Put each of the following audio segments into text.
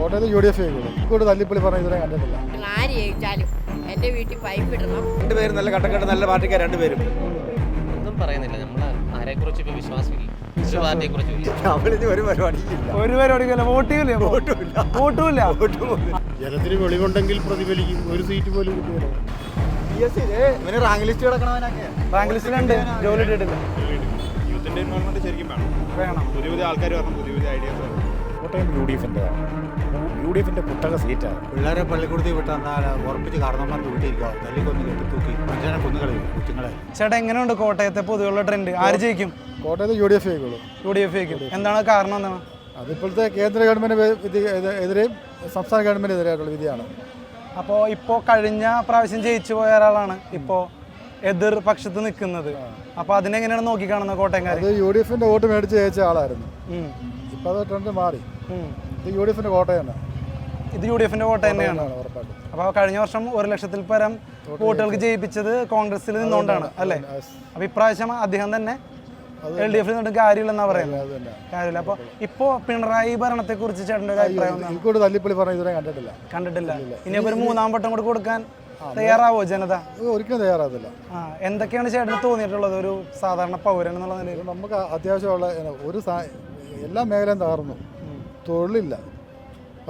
കോട്ടയത്ത് UDF കൂടെ തല്ലിപ്പൊളി പറഞ്ഞ ഇതുവരെ കണ്ടിട്ടില്ല. ആര് ജയിച്ചാലും എൻ്റെ വീട്ടിൽ പൈപ്പ് ഇടണം. രണ്ടുപേരും നല്ല കട്ടക്കെട്ട് നല്ല പാർട്ടിക്കാർ രണ്ടുപേരും. ഒന്നും പറയുന്നില്ല, നമ്മൾ ആരെക്കുറിച്ച് ഇപ്പോൾ വിശ്വാസമില്ല, ഒരു പാർട്ടിയെക്കുറിച്ച് ഒരു പരിപാടിയില്ല, ഒരു പരിപാടിക്കല്ല, വോട്ടുമില്ല. ജനത്തിന് വെളിവുണ്ടെങ്കിൽ പ്രതിഫലിക്കും. ഒരു സീറ്റ് പോലും കിട്ടിയില്ല. ഇവന് റാങ്ക് ലിസ്റ്റ് കിടക്കണവനൊക്കെ റാങ്ക് ലിസ്റ്റിലുണ്ട്, ജോലി ഇട്ടിട്ടില്ല. യൂത്തിന്റെ ഇൻവോൾവ്മെന്റ് ശരിക്കും വേണം. പുതിയ പുതിയ ആൾക്കാർ വരണം, പുതിയ പുതിയ ഐഡിയാസ് വരണം. കോട്ടയം UDFന്റെ കുത്തക സീറ്റാണ്. പിള്ളേരെ പള്ളിക്കൂടത്തിൽ വിട്ടാൽ ഉറപ്പിച്ച് കാരണന്മാർക്ക് വീട്ടിരിക്കുക, തല്ലിക്കൊന്ന് കെട്ടിത്തൂക്കി മനുഷ്യനെ കൊന്നുകളയും കൊച്ചുങ്ങളെ. ചേട്ടാ, എങ്ങനെയുണ്ട് കോട്ടയത്തെ പൊതുവെയുള്ള ട്രെൻഡ്? ആര് ജയിക്കും? കോട്ടയത്ത് UDF ജയിക്കും. എന്താണ് കാരണം? എന്താണ് അതിപ്പോഴത്തെ കേന്ദ്ര ഗവൺമെന്റ് എതിരെയും സംസ്ഥാന ഗവൺമെന്റ് എതിരായിട്ടുള്ള വിധിയാണ്. അപ്പോൾ ഇപ്പോൾ കഴിഞ്ഞ പ്രാവശ്യം ജയിച്ചു പോയ ഒരാളാണ് ഇപ്പോൾ എതിർ പക്ഷത്ത് നിൽക്കുന്നത്. അപ്പോൾ അതിനെങ്ങനെയാണ് നോക്കിക്കാണുന്നത് കോട്ടയംകാർ? അത് UDFന്റെ വോട്ട് മേടിച്ച് ജയിച്ച ആളായിരുന്നു. ഇപ്പം അത് ട്രെൻഡ് മാറി. ഇത് UDFന്റെ കോട്ടയാണ്. ഇത് UDFന്റെ കോട്ട തന്നെയാണ് ഉറപ്പായിട്ടും. അപ്പോൾ കഴിഞ്ഞ വർഷം 1 ലക്ഷത്തിൽ പരം വോട്ടുകൾക്ക് ജയിപ്പിച്ചത് കോൺഗ്രസിൽ നിന്നുകൊണ്ടാണ് അല്ലേ? അപ്പോൾ ഇപ്രാവശ്യം അദ്ദേഹം തന്നെ LDF നിന്നിട്ട് കാര്യമില്ലെന്നാ പറയുന്നത്. കാര്യമില്ല. അപ്പോൾ ഇപ്പോൾ പിണറായി ഭരണത്തെ കുറിച്ച് ചേട്ടൻ്റെ ഒരു അഭിപ്രായം? എനിക്കൂടെ തല്ലിപ്പൊളി പറഞ്ഞ ഇതുവരെ കണ്ടിട്ടില്ല. ഇനിയിപ്പോൾ ഒരു 3-ാം വട്ടം കൂടി കൊടുക്കാൻ തയ്യാറാവോ ജനത? ഒരിക്കലും തയ്യാറാകത്തില്ല. എന്തൊക്കെയാണ് ചേട്ടന് തോന്നിയിട്ടുള്ളത് ഒരു സാധാരണ പൗരൻ എന്നുള്ള നിലയിൽ? നമുക്ക് അത്യാവശ്യമുള്ള എല്ലാ മേഖലയും തകർന്നു. തൊഴിലില്ല,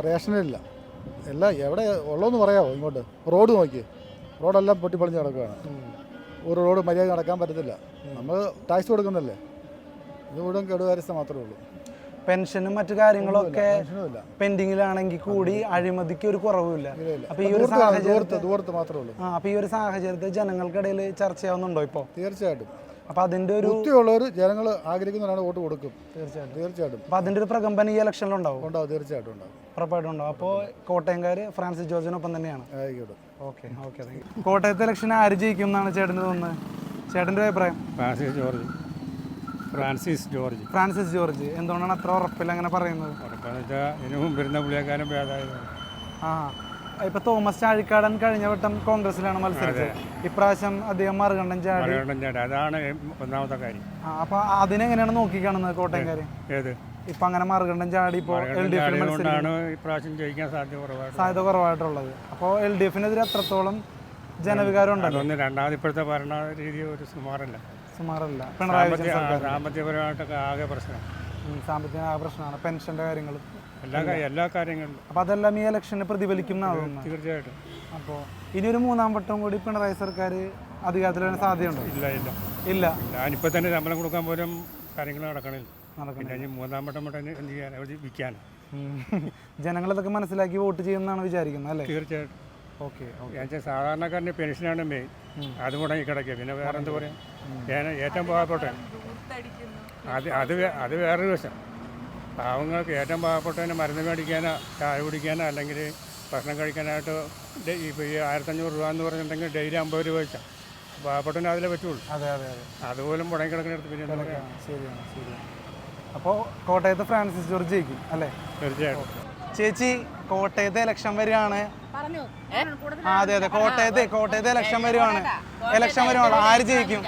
റേഷനില്ല, എല്ലാം എവിടെ ഉള്ളതെന്ന് പറയാമോ? ഇങ്ങോട്ട് റോഡ് നോക്കി, റോഡെല്ലാം പൊട്ടിപ്പൊളിഞ്ഞ് കിടക്കുകയാണ്. ഒരു റോഡ് മര്യാദ നടക്കാൻ പറ്റത്തില്ല. നമ്മൾ ടാക്സ് കൊടുക്കുന്നല്ലേ, ഇത് മുഴുവൻ കെടുകാര്യസ്ഥ മാത്രമേ ഉള്ളൂ. പെൻഷനും മറ്റു കാര്യങ്ങളൊക്കെ പെൻഡിങ്ങിലാണെങ്കിൽ കൂടി അഴിമതിക്ക് ഒരു കുറവുമില്ല. അപ്പൊ ഈ ഒരു ദൂരത്ത് മാത്രമേ ഉള്ളൂ. അപ്പൊ ഈ ഒരു സാഹചര്യത്തിൽ ജനങ്ങൾക്കിടയിൽ ചർച്ചയാവുന്നുണ്ടോ ഇപ്പോൾ? തീർച്ചയായിട്ടും. അപ്പൊ അതിന്റെ ഒരു ബുദ്ധിയുള്ളവർ ജനങ്ങൾ ആഗ്രഹിക്കുന്നവരാണ് വോട്ട് കൊടുക്കും. തീർച്ചയായിട്ടും. അപ്പൊ അതിന്റെ ഒരു പ്രകമ്പനം ഈ ഇലക്ഷനിലുണ്ടാവും? തീർച്ചയായിട്ടും ഉണ്ടാവും, ഉറപ്പായിട്ടും ഉണ്ടാവും. അപ്പോൾ കോട്ടയംകാർ ഫ്രാൻസിസ് ജോർജിനൊപ്പം തന്നെയാണ്. ഓക്കെ. കോട്ടയത്തെ ഇലക്ഷൻ ആര് ജയിക്കും എന്നാണ് ചേട്ടന് തോന്നുന്നത്? ചേട്ടൻ്റെ അഭിപ്രായം? Francis George. എന്തുകൊണ്ടാണ് അത്ര ഉറപ്പില്ല അങ്ങനെ പറയുന്നത്? ഇപ്പൊ തോമസ് ചാഴിക്കാടൻ കഴിഞ്ഞ വട്ടം കോൺഗ്രസിലാണ് മത്സരിച്ചത്. ഇപ്രാവശ്യം അദ്ദേഹം മറുകണ്ഠം ചാടി. അതാണ് ഒന്നാമത്തെ കാര്യം. അപ്പൊ അതിനെങ്ങനെയാണ് നോക്കിക്കാണുന്നത് കോട്ടയംകാര്? ഇപ്പൊ അങ്ങനെ മറുകണ്ഠം ചാടി ഇപ്പോൾ LDF സാധ്യത കുറവായിട്ടുള്ളത്. അപ്പോൾ LDFനെതിരെ അത്രത്തോളം ജനവികാരം ഉണ്ടല്ലോ. രണ്ടാമത് ഇപ്പോഴത്തെ ഭരണ രീതി ഒരു സുമാറല്ല. പിണറായി സാമ്പത്തികപരമായിട്ടൊക്കെ ആകെ പ്രശ്നം, സാമ്പത്തിക പ്രശ്നമാണ്. പെൻഷന്റെ കാര്യങ്ങളും എല്ലാ കാര്യങ്ങളിലും. അപ്പോൾ അതെല്ലാം ഈ ഇലക്ഷന് പ്രതിഫലിക്കും എന്നാണ് തീർച്ചയായിട്ടും. അപ്പോൾ ഇനി ഒരു 3-ാം വട്ടം കൂടി പിണറായി സർക്കാർ അധികാരത്തിൽ വരാൻ സാധ്യതയുണ്ടോ? ഇല്ല. ഞാനിപ്പോൾ തന്നെ ശമ്പളം കൊടുക്കാൻ പോലും കാര്യങ്ങൾ നടക്കണില്ല. 3-ാം വട്ടം എന്ത് ചെയ്യാൻ വിൽക്കാൻ? ജനങ്ങളിതൊക്കെ മനസ്സിലാക്കി വോട്ട് ചെയ്യുമെന്നാണ് വിചാരിക്കുന്നത് അല്ലേ? തീർച്ചയായിട്ടും. ഓക്കെ. സാധാരണക്കാരൻ്റെ പെൻഷനാണ് മെയിൻ, അത് മുടങ്ങി കിടക്കുക. പിന്നെ വേറെ എന്താ പറയുക, ഏറ്റവും പാവപ്പെട്ട അത് വേറൊരു വശം. പാവങ്ങൾക്ക് ഏറ്റവും പാവപ്പെട്ടതിന് മരുന്ന് മേടിക്കാനോ ചായ കുടിക്കാനോ അല്ലെങ്കിൽ ഭക്ഷണം കഴിക്കാനായിട്ട് ഇപ്പോൾ ഈ 1500 രൂപ എന്ന് പറഞ്ഞിട്ടുണ്ടെങ്കിൽ ഡെയിലി 50 രൂപ വെച്ചാൽ പാവപ്പെട്ടതിന് അതിലേ പറ്റുള്ളൂ. അതെ. അതുപോലും മുടങ്ങി കിടക്കുന്നിടത്ത് പിന്നെ ശരിയാണ്. അപ്പോൾ കോട്ടയത്ത് ഫ്രാൻസിസ് ജോർജ് ജയിക്കും അല്ലേ? തീർച്ചയായിട്ടും. ചേച്ചി, കോട്ടയത്തെ ഇലക്ഷൻ വരികയാണ്. അതെ. കോട്ടയത്തെ ഇലക്ഷൻ വരികയാണ്. ആര് ജയിക്കും?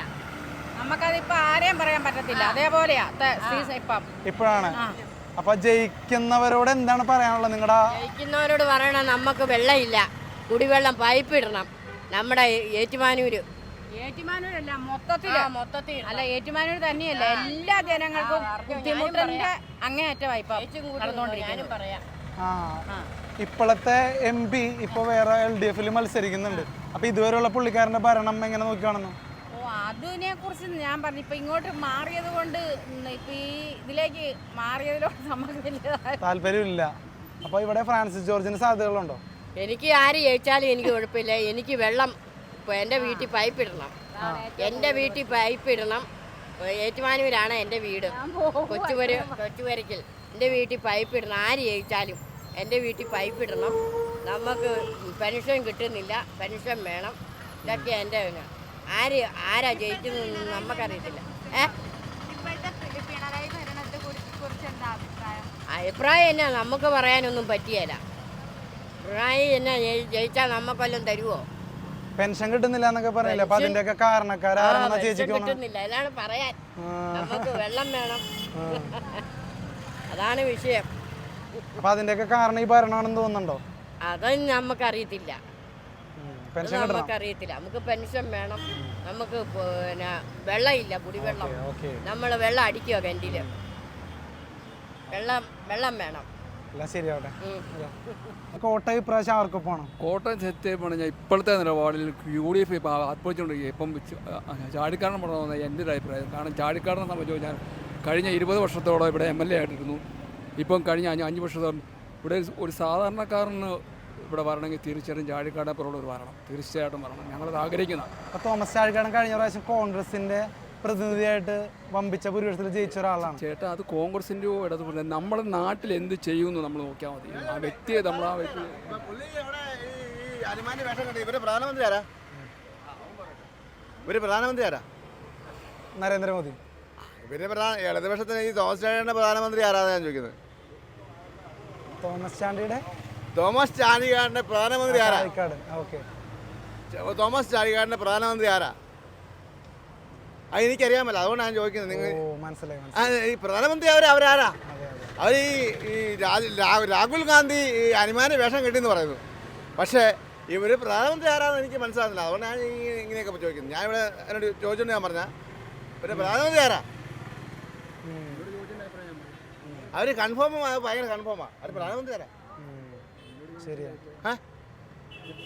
നമുക്കതിപ്പോ ആരെയും പറയാൻ പറ്റത്തില്ല. അതേപോലെയാ ഇപ്പോഴാണ്. അപ്പൊ ജയിക്കുന്നവരോട് എന്താണ് പറയാനുള്ളത്? ജയിക്കുന്നവരോട് പറയണം, നമുക്ക് വെള്ളമില്ല, കുടിവെള്ളം പൈപ്പ് ഇടണം. നമ്മുടെ ഏറ്റുമാനൂരല്ല, മൊത്തത്തിൽ അല്ല, ഏറ്റുമാനൂർ തന്നെയല്ല, എല്ലാ ജനങ്ങൾക്കും ബുദ്ധിമുട്ടിന്റെ അങ്ങേയറ്റ വായ്പ നടന്നുകൊണ്ടിരിക്കുന്നത്. ഇപ്പോഴത്തെ MP ഇപ്പൊ വേറെ LDFൽ മത്സരിക്കുന്നുണ്ട്. അപ്പൊ ഇതുവരെയുള്ള പുള്ളിക്കാരന്റെ ഭരണം എങ്ങനെ നോക്കിക്കാണുന്നു? അതിനെ കുറിച്ച് ഞാൻ പറഞ്ഞു. ഇപ്പൊ ഇങ്ങോട്ട് മാറിയത് കൊണ്ട്, ഇപ്പൊ ഈ ഇതിലേക്ക് മാറിയതിലോട്ട് നമുക്ക് വലിയ താല്പര്യമില്ല. അപ്പൊ ഇവിടെ ഫ്രാൻസിസ് ജോർജിന് സാധ്യതകളുണ്ടോ? എനിക്ക് ആര് ജയിച്ചാലും എനിക്ക് കുഴപ്പമില്ല. എനിക്ക് വെള്ളം എൻ്റെ വീട്ടിൽ പൈപ്പ് ഇടണം. ഏറ്റുമാനൂരാണ് എൻ്റെ വീട്, കൊച്ചുപുരയ്ക്കൽ. എൻ്റെ വീട്ടിൽ പൈപ്പ് ഇടണം. ആര് ജയിച്ചാലും എൻ്റെ വീട്ടിൽ പൈപ്പ് ഇടണം. നമുക്ക് പെൻഷൻ കിട്ടുന്നില്ല, പെൻഷൻ വേണം. ഇതൊക്കെ എൻ്റെ ആരാ ജയിക്കുന്നതെന്ന് നമുക്കറിയത്തില്ല. അഭിപ്രായം എന്നാ നമുക്ക് പറയാനൊന്നും പറ്റിയല്ല. പിണറായി എന്നാ ജയിച്ചാൽ നമുക്കെല്ലാം തരുമോ? പെൻഷൻ കിട്ടുന്നില്ല എന്നൊക്കെ പറയില്ല. അപ്പൊ അതിന്റെയൊക്കെ കാരണക്കാരാണ് ചേച്ചിക്ക് കിട്ടുന്നില്ല, അതാണ് പറയാൻ. നമുക്ക് വെള്ളം വേണം, അതാണ് വിഷയം. അപ്പൊ അതിന്റെയൊക്കെ കാരണം ഈ ഭരണമാണെന്ന് തോന്നുന്നുണ്ടോ? അതും നമുക്കറിയത്തില്ല. പെൻഷൻ കിട്ടണം. നമുക്കറിയത്തില്ല. നമുക്ക് പെൻഷൻ വേണം. നമുക്ക് പിന്നെ വെള്ളമില്ല, കുടിവെള്ളം. ഓക്കെ, നമ്മൾ വെള്ളം അടിക്കുക കിണറ്റില്. വെള്ളം വേണം. എല്ലാം ശരിയാവട്ടെ. കോട്ടയം ഇപ്രാവശ്യം ആർക്കൊപ്പം? കോട്ടയം സെറ്റ് പറഞ്ഞാൽ ഇപ്പോഴത്തെ നിലപാടിൽ UDF ഇപ്പോൾ ആത്മഹത്യകൊണ്ടിരിക്കുക. ഇപ്പം ചാടിക്കാരൻ പറഞ്ഞ എൻ്റെ ഒരു അഭിപ്രായം. കാരണം ചാടിക്കാരനെ സംബന്ധിച്ച് ഞാൻ കഴിഞ്ഞ 20 വർഷത്തോളം ഇവിടെ MLA ആയിട്ടിരുന്നു. ഇപ്പം കഴിഞ്ഞ 5 വർഷത്തോളം ഇവിടെ ഒരു സാധാരണക്കാരന് ഇവിടെ വരണമെങ്കിൽ തീർച്ചയായിട്ടും ചാഴിക്കാടനെ പോലുള്ള ഒരു വരണം, തീർച്ചയായിട്ടും വരണം. ഞങ്ങളത് ആഗ്രഹിക്കുന്നതാണ്. അപ്പോൾ തോമസ് ചാഴിക്കാടൻ കഴിഞ്ഞ പ്രാവശ്യം കോൺഗ്രസിൻ്റെ പ്രതിനിധിയായിട്ട് വമ്പിച്ച ഭൂരിപക്ഷത്തിൽ ജയിച്ച ഒരാളാണ്. ചേട്ടാ, അത് കോൺഗ്രസിൻ്റെയോ ഇടതുപോലെ നമ്മുടെ നാട്ടിൽ എന്ത് ചെയ്യുമെന്ന് നമ്മൾ നോക്കിയാൽ മതി. ആ വ്യക്തിയെ നമ്മൾ ആ വ്യക്തി പ്രധാനമന്ത്രി ആരാ? നരേന്ദ്രമോദി. ഇടതുപക്ഷത്തിന് ഈ തോമസ് ചാണ്ടിയുടെ പ്രധാനമന്ത്രി ആരാണ് ഞാൻ ചോദിക്കുന്നത്? തോമസ് ചാണ്ടിയുടെ പ്രധാനമന്ത്രി ആരാ? ഓക്കെ, തോമസ് ചാണ്ടിയുടെ പ്രധാനമന്ത്രി ആരാ? അത് എനിക്കറിയാമല്ലോ, അതുകൊണ്ട് ഞാൻ ചോദിക്കുന്നത്. നിങ്ങൾ ഈ പ്രധാനമന്ത്രി അവരാരാ? അവർ ഈ രാഹുൽ ഗാന്ധി ഈ അനുമാന വേഷം കെട്ടിയെന്ന് പറയുന്നു. പക്ഷേ ഇവർ പ്രധാനമന്ത്രി ആരാന്ന് എനിക്ക് മനസ്സിലാകുന്നില്ല. അതുകൊണ്ട് ഞാൻ ഇങ്ങനെയൊക്കെ ചോദിക്കുന്നത്. ഞാൻ ഇവിടെ എന്നോട് ചോദിച്ചുകൊണ്ട് ഞാൻ പറഞ്ഞാൽ ഇവര് പ്രധാനമന്ത്രി ആരാ? അവർ കൺഫേം, ഭയങ്കര കൺഫേമാണ്. അവർ പ്രധാനമന്ത്രി ആരാ? ശരിയാ.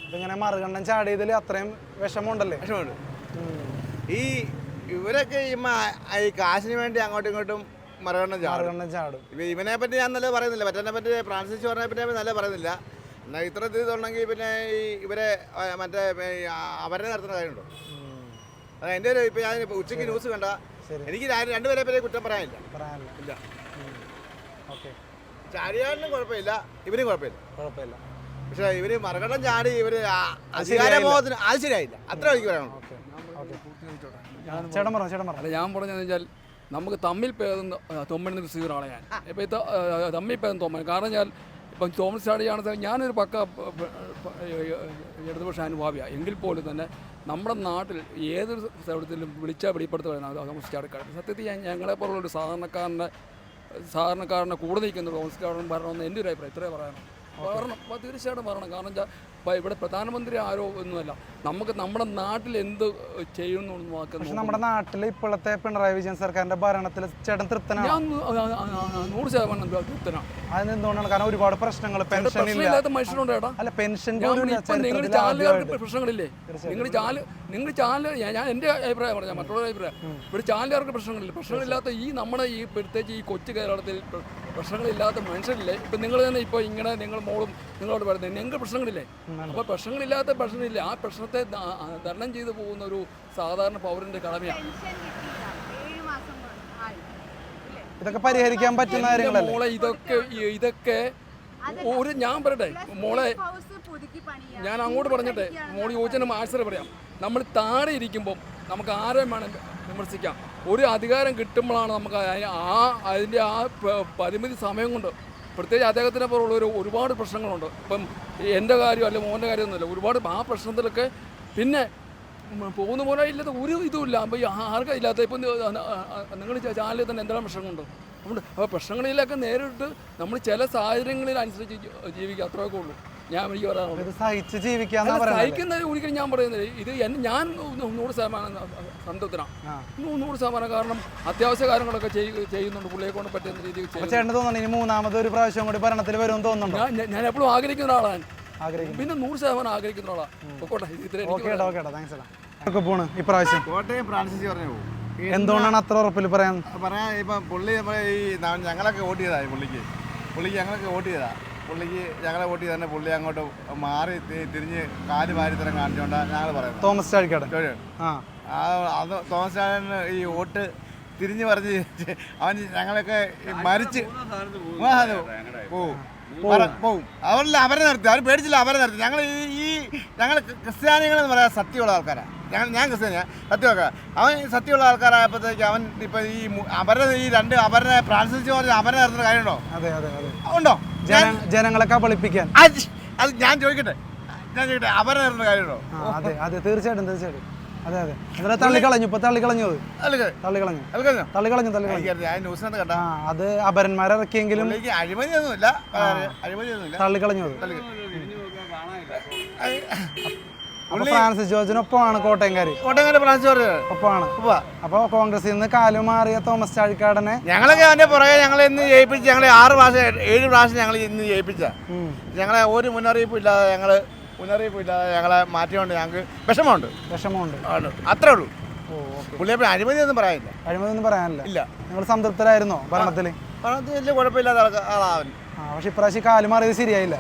ഇതിങ്ങനെ മറുകണ്ഠം ചാടിയതിൽ അത്രയും വിഷമമുണ്ടല്ലേ? വിഷമമുണ്ട്. ഇവരൊക്കെ ഈ കാശിന് വേണ്ടി അങ്ങോട്ടും ഇങ്ങോട്ടും മറുകണ്ഠം ചാടും. ഇവനെ പറ്റി ഞാൻ നല്ല പറയുന്നില്ല, മറ്റേ പറ്റി ഫ്രാൻസിസ് പറഞ്ഞെ പറ്റി നല്ല പറയുന്നില്ല. എന്നാൽ ഇത്ര ഇതുണ്ടെങ്കിൽ പിന്നെ ഈ ഇവരെ മറ്റേ അവരെ നടത്തുന്ന കാര്യമുണ്ടോ? അത് എൻ്റെ ഒരു ഇപ്പം ഞാൻ ഉച്ചയ്ക്ക് ന്യൂസ് കണ്ട, എനിക്ക് രണ്ടുപേരെ പറ്റി കുറ്റം പറയാനില്ല. ഇല്ല, ചാടിയാടിനും കുഴപ്പമില്ല, ഇവരും കുഴപ്പമില്ല. പക്ഷെ ഇവര് മറുകണ്ഠം ചാടി ഇവര് അധികാരബോധത്തിന് അത് ശരിയായില്ല. അത്ര എനിക്ക് പറയാനുള്ളൂ. അല്ല, ഞാൻ പറഞ്ഞതെന്ന് വെച്ചാൽ നമുക്ക് തമ്മിൽ ഭേദം തൊമ്മൻ സീറോ ഒരാളെ ഞാൻ ഇപ്പം തമ്മിൽ ഭേദം തൊമ്മൻ. കാരണം ഞാൻ ഇപ്പം തോമസ് ചാണ്ടിയാണെന്ന് ഞാനൊരു പക്ക ഇടതുപക്ഷ അനുഭാവിയാണ്. എങ്കിൽ പോലും തന്നെ നമ്മുടെ നാട്ടിൽ ഏതൊരു സ്ഥലത്തിലും വിളിച്ചാൽ വെളിപ്പെടുത്തുകയാണ് തോമസ് ചാണ്ടിക്കാരൻ. സത്യത്തിൽ ഞങ്ങളെപ്പോലുള്ളൊരു സാധാരണക്കാരനെ കൂടെ നിൽക്കുന്ന തോമസ് ചാണ്ടിക്കാരൻ വരണമെന്ന് എൻ്റെ ഒരു അഭിപ്രായം. ഇത്രേ പറയാനും വരണം, തീർച്ചയായിട്ടും വരണം. കാരണം വെച്ചാൽ ഇവിടെ പ്രധാനമന്ത്രി ആരോ ഒന്നുമല്ല, നമുക്ക് നമ്മുടെ നാട്ടിൽ എന്ത് ചെയ്യുന്നു. പക്ഷെ നമ്മുടെ നാട്ടിൽ ഇപ്പോഴത്തെ പിണറായി വിജയൻ സർക്കാരിന്റെ ഭരണത്തിൽ ചേട്ടൻ തൃപ്തനാണ്? ഞാൻ 100% തൃപ്തനാണ്. അതിനെന്തുകൊണ്ടാണ്? കാരണം ഒരുപാട് പ്രശ്നങ്ങൾ, പെൻഷൻ ഇല്ലാത്ത മനുഷ്യരുണ്ട് ചേട്ടാ. അല്ല, പെൻഷൻ നിങ്ങൾ ചാലുകാർക്ക് പ്രശ്നങ്ങളില്ലേ? നിങ്ങൾ ചാല് ഞാൻ എൻ്റെ അഭിപ്രായം പറഞ്ഞാൽ മറ്റുള്ള അഭിപ്രായം. ഇവിടെ ചാലുകാർക്ക് പ്രശ്നങ്ങളില്ലാത്ത ഈ നമ്മുടെ ഈ പ്രത്യേകിച്ച് ഈ കൊച്ചു കേരളത്തിൽ പ്രശ്നങ്ങളില്ലാത്ത മനുഷ്യരില്ലേ? ഇപ്പം നിങ്ങൾ തന്നെ ഇപ്പോൾ ഇങ്ങനെ നിങ്ങൾ മോളും നിങ്ങളോട് പറയുന്നത് നിങ്ങൾക്ക് പ്രശ്നങ്ങളില്ലേ? അപ്പോൾ പ്രശ്നങ്ങളില്ലാത്ത പ്രശ്നമില്ല. ആ പ്രശ്നത്തെ തരണം ചെയ്തു പോകുന്ന ഒരു സാധാരണ പൗരന്റെ കടമയാണ്. ഇതൊക്കെ പരിഹരിക്കാൻ പറ്റുന്ന കാര്യങ്ങളല്ലേ മോളെ? ഇതൊക്കെ ഒരു ഞാൻ പറയട്ടെ മോളെ, ഞാൻ അങ്ങോട്ട് പറഞ്ഞിട്ടെ മോള് യോജന ആശ്രയം പറയാം. നമ്മൾ താഴെ ഇരിക്കുമ്പം നമുക്ക് ആരെയും വേണം വിമർശിക്കാം. ഒരു അധികാരം കിട്ടുമ്പോഴാണ് നമുക്ക് അതിൻ്റെ ആ പരിമിതി സമയം കൊണ്ട്, പ്രത്യേകിച്ച് അദ്ദേഹത്തിനെ പോലുള്ളൊരു ഒരുപാട് പ്രശ്നങ്ങളുണ്ട്. ഇപ്പം എൻ്റെ കാര്യം അല്ല മോൻ്റെ കാര്യമൊന്നുമില്ല, ഒരുപാട് ആ പ്രശ്നത്തിലൊക്കെ പിന്നെ പോകുന്ന പോലെ ഇല്ലാത്ത ഒരു ഇതുമില്ല. അപ്പോൾ ഈ ആർക്കും ഇല്ലാത്ത ഇപ്പം നിങ്ങൾ ചാനലിൽ തന്നെ എന്തെല്ലാം പ്രശ്നങ്ങളുണ്ട്. അപ്പോൾ പ്രശ്നങ്ങളിലൊക്കെ നേരിട്ട് നമ്മൾ ചില സാഹചര്യങ്ങളിൽ അനുസരിച്ച് ജീവിക്കുക, അത്രയൊക്കെ ഉള്ളൂ. ഞാൻ എനിക്ക് പറയാനുള്ളത് സഹിച്ച് ജീവിക്കാൻ. സഹിക്കുന്നത് ഒരിക്കലും ഞാൻ പറയുന്നത് ഇത് ഞാൻ 100% സംതൃപ്തനാണ്. 100%. കാരണം അത്യാവശ്യ കാര്യങ്ങളൊക്കെ ചെയ്യുന്നുണ്ട് പുള്ളിയെ കൊണ്ട് പറ്റുന്ന രീതിയിൽ. ചേട്ടന് തോന്നുന്നു ഇനി മൂന്നാമത് ഒരു പ്രാവശ്യം കൂടി ഭരണത്തിൽ വരുമെന്ന് തോന്നുന്നുണ്ടോ? ഞാൻ എപ്പോഴും ആഗ്രഹിക്കുന്ന ഒരാളാണ്, പിന്നെ 100% ആഗ്രഹിക്കുന്ന ആളാണ്. പോണ് ഇപ്രാവശ്യം കോട്ടയം ഫ്രാൻസിസ് പറഞ്ഞു പോകും. എന്തുകൊണ്ടാണ് അത്ര ഉറപ്പിൽ പറയാൻ? ഇപ്പം പുള്ളി നമ്മളെ ഈ ഞങ്ങളൊക്കെ വോട്ട് ചെയ്തായി പുള്ളിക്ക് ഞങ്ങളൊക്കെ വോട്ട് ചെയ്താ. പുള്ളിക്ക് ഞങ്ങളെ വോട്ട് ചെയ്ത് തന്നെ പുള്ളി അങ്ങോട്ട് മാറി തിരിഞ്ഞ് കാല് വാരിത്തരം കാണിച്ചോണ്ടാണ് ഞങ്ങൾ പറയുന്നത്. തോമസ് ചാഴിക്കാടൻ അത് തോമസ് ചാഴിക്കാടന് ഈ വോട്ട് തിരിഞ്ഞ് പറഞ്ഞ് അവൻ ഞങ്ങളൊക്കെ മരിച്ച് പോവും. അവരെ നിർത്തി, അവർ പേടിച്ചില്ല, അവരെ നിർത്തി. ഞങ്ങൾ ക്രിസ്ത്യാനികളെന്ന് പറയാൻ സത്യമുള്ള ആൾക്കാരാണ്. ഞാൻ ക്രിസ്ത്യാനിയാണ്, സത്യമൊക്കെ. അവൻ സത്യമുള്ള ആൾക്കാരായപ്പോഴത്തേക്ക് അവൻ ഇപ്പം ഈ രണ്ട് അവരെ ഫ്രാൻസിസ് പറഞ്ഞ അവരെ നിർത്തുന്ന കാര്യമുണ്ടോ? ഉണ്ടോ? ജനങ്ങളെ കബളിപ്പിക്കാൻ. അത് ഞാൻ ചോദിക്കട്ടെ അവരെ നിർത്തുന്ന കാര്യമുണ്ടോ? അതെ തീർച്ചയായിട്ടും. അതെ അതെ അതിനെ തള്ളിക്കളഞ്ഞു ഇപ്പൊ തള്ളിക്കളഞ്ഞു അത് തള്ളിക്കളഞ്ഞു അൽക്കഞ്ഞോ തള്ളിക്കളഞ്ഞു ന്യൂസിനകത്ത് കണ്ട ആ അത് അപരന്മാരെ ഇറക്കിയെങ്കിലും അഴിമതിയൊന്നുമില്ല അഴിമതിയൊന്നുമില്ല തള്ളിക്കളഞ്ഞു അത്. അപ്പൊ ഫ്രാൻസിസ് ജോർജിനൊപ്പമാണ് കോട്ടയംകാര് ഫ്രാൻസ് ജോർജ് ഒപ്പമാണ്. അപ്പൊ കോൺഗ്രസിൽ നിന്ന് കാലുമാറിയ തോമസ് ചാഴിക്കാടനെ ഞങ്ങളൊക്കെ അതിന്റെ പുറകെ ഞങ്ങളെ ഇന്ന് ജയിപ്പിച്ച് ഞങ്ങളെ 6 പ്രാവശ്യം 7 പ്രാവശ്യം ഞങ്ങൾ ഇന്ന് ജയിപ്പിച്ച ഞങ്ങളെ ഒരു മുന്നറിയിപ്പും ഇല്ലാതെ ഞങ്ങളെ മാറ്റിയോണ്ട് ഞങ്ങൾക്ക് വിഷമമുണ്ട് അത്രേ ഉള്ളൂ. പുള്ളിയെ അഴിമതിയൊന്നും പറയാനില്ല. അഴിമതിയൊന്നും പറയാനില്ല. ഇല്ല. നിങ്ങൾ സംതൃപ്തരായിരുന്നോ ഭരണത്തിൽ? വലിയ കുഴപ്പമില്ലാത്ത ആളാവൻ. പക്ഷെ ഇപ്രാവശ്യം കാലുമാറിയത് ശരിയായില്ല.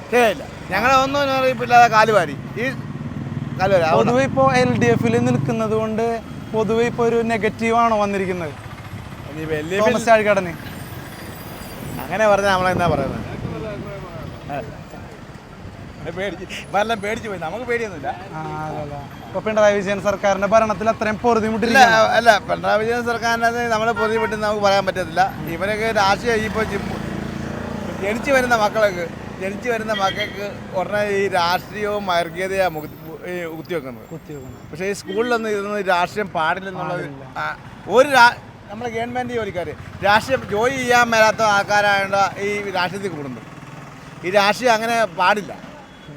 ഞങ്ങളെ ഒന്നും മുന്നറിയിപ്പില്ലാതെ കാലുവാരി പൊതുവെ ഇപ്പോൾ LDF നിൽക്കുന്നത് കൊണ്ട് പൊതുവെ ഇപ്പോൾ ഒരു നെഗറ്റീവ് ആണോ വന്നിരിക്കുന്നത് തോമസ് ചാഴിക്കാടന്? അങ്ങനെ പറഞ്ഞാൽ നമ്മളെന്താ പറയുന്നത്? പേടിച്ചു പോയി. നമുക്ക് പേടിയൊന്നുമില്ല. ഇപ്പൊ പിണറായി വിജയൻ സർക്കാരിന്റെ ഭരണത്തിൽ അത്രയും പൊറുതിമുട്ടില്ല. അല്ല, പിണറായി വിജയൻ സർക്കാരിനകത്ത് നമ്മളെ പൊറുതിമുട്ടെന്ന് നമുക്ക് പറയാൻ പറ്റത്തില്ല. ഇവരൊക്കെ രാഷ്ട്രീയം ഇപ്പോൾ ജനിച്ചു വരുന്ന മക്കൾക്ക് ഉടനെ ഈ രാഷ്ട്രീയവും വർഗീയതയാണ് കുത്തിവെക്കുന്നത്. പക്ഷേ ഈ സ്കൂളിലൊന്നും ഇതൊന്നും രാഷ്ട്രീയം പാടില്ലെന്നുള്ളത് നമ്മളെ ഗവൺമെൻറ് ജോലിക്കാർ രാഷ്ട്രീയം ജോലി ചെയ്യാൻ മേലാത്ത ആൾക്കാരായതുകൊണ്ട് ഈ രാഷ്ട്രീയത്തിൽ കൂടുന്നു. ഈ രാഷ്ട്രീയം അങ്ങനെ പാടില്ല.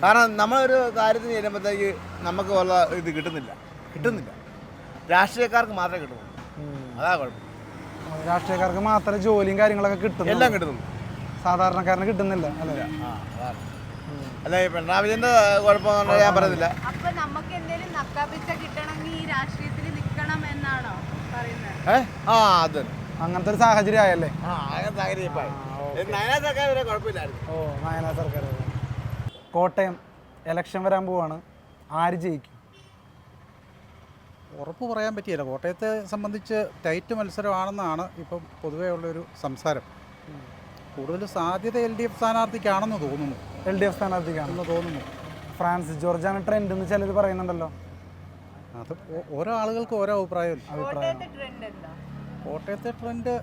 കാരണം നമ്മളൊരു കാര്യത്തിന് ചെല്ലുമ്പോഴത്തേക്ക് നമുക്ക് ഉള്ള ഇത് കിട്ടുന്നില്ല. രാഷ്ട്രീയക്കാർക്ക് മാത്രമേ കിട്ടുള്ളൂ. അതാ കുഴപ്പം. രാഷ്ട്രീയക്കാർക്ക് മാത്രമേ ജോലിയും കാര്യങ്ങളൊക്കെ കിട്ടുന്നു. എല്ലാം കിട്ടുന്നു. സാധാരണക്കാരന് കിട്ടുന്നില്ല. അല്ല, ഈ പിണറായി വിജയന്റെ കുഴപ്പമൊന്നും ഞാൻ പറയുന്നില്ല. അങ്ങനത്തെ ഒരു സാഹചര്യം ആയല്ലേ? നയനാ സർക്കാർ. കോട്ടയം ഇലക്ഷൻ വരാൻ പോവാണ്. ആര് ജയിക്കും? ഉറപ്പ് പറയാൻ പറ്റിയില്ല. കോട്ടയത്തെ സംബന്ധിച്ച് ടൈറ്റ് മത്സരമാണെന്നാണ് ഇപ്പം പൊതുവേ ഉള്ളൊരു സംസാരം. കൂടുതൽ സാധ്യത LDF സ്ഥാനാർത്ഥിക്കാണെന്ന് തോന്നുന്നു. LDF സ്ഥാനാർത്ഥിക്കാണെന്ന് തോന്നുന്നു. ഫ്രാൻസിസ് ജോർജാണ് ട്രെൻഡ് എന്ന് ചിലർ പറയുന്നുണ്ടല്ലോ. അത് ഓരോ ആളുകൾക്ക് ഓരോ കോട്ടയത്തെ ട്രെൻഡ്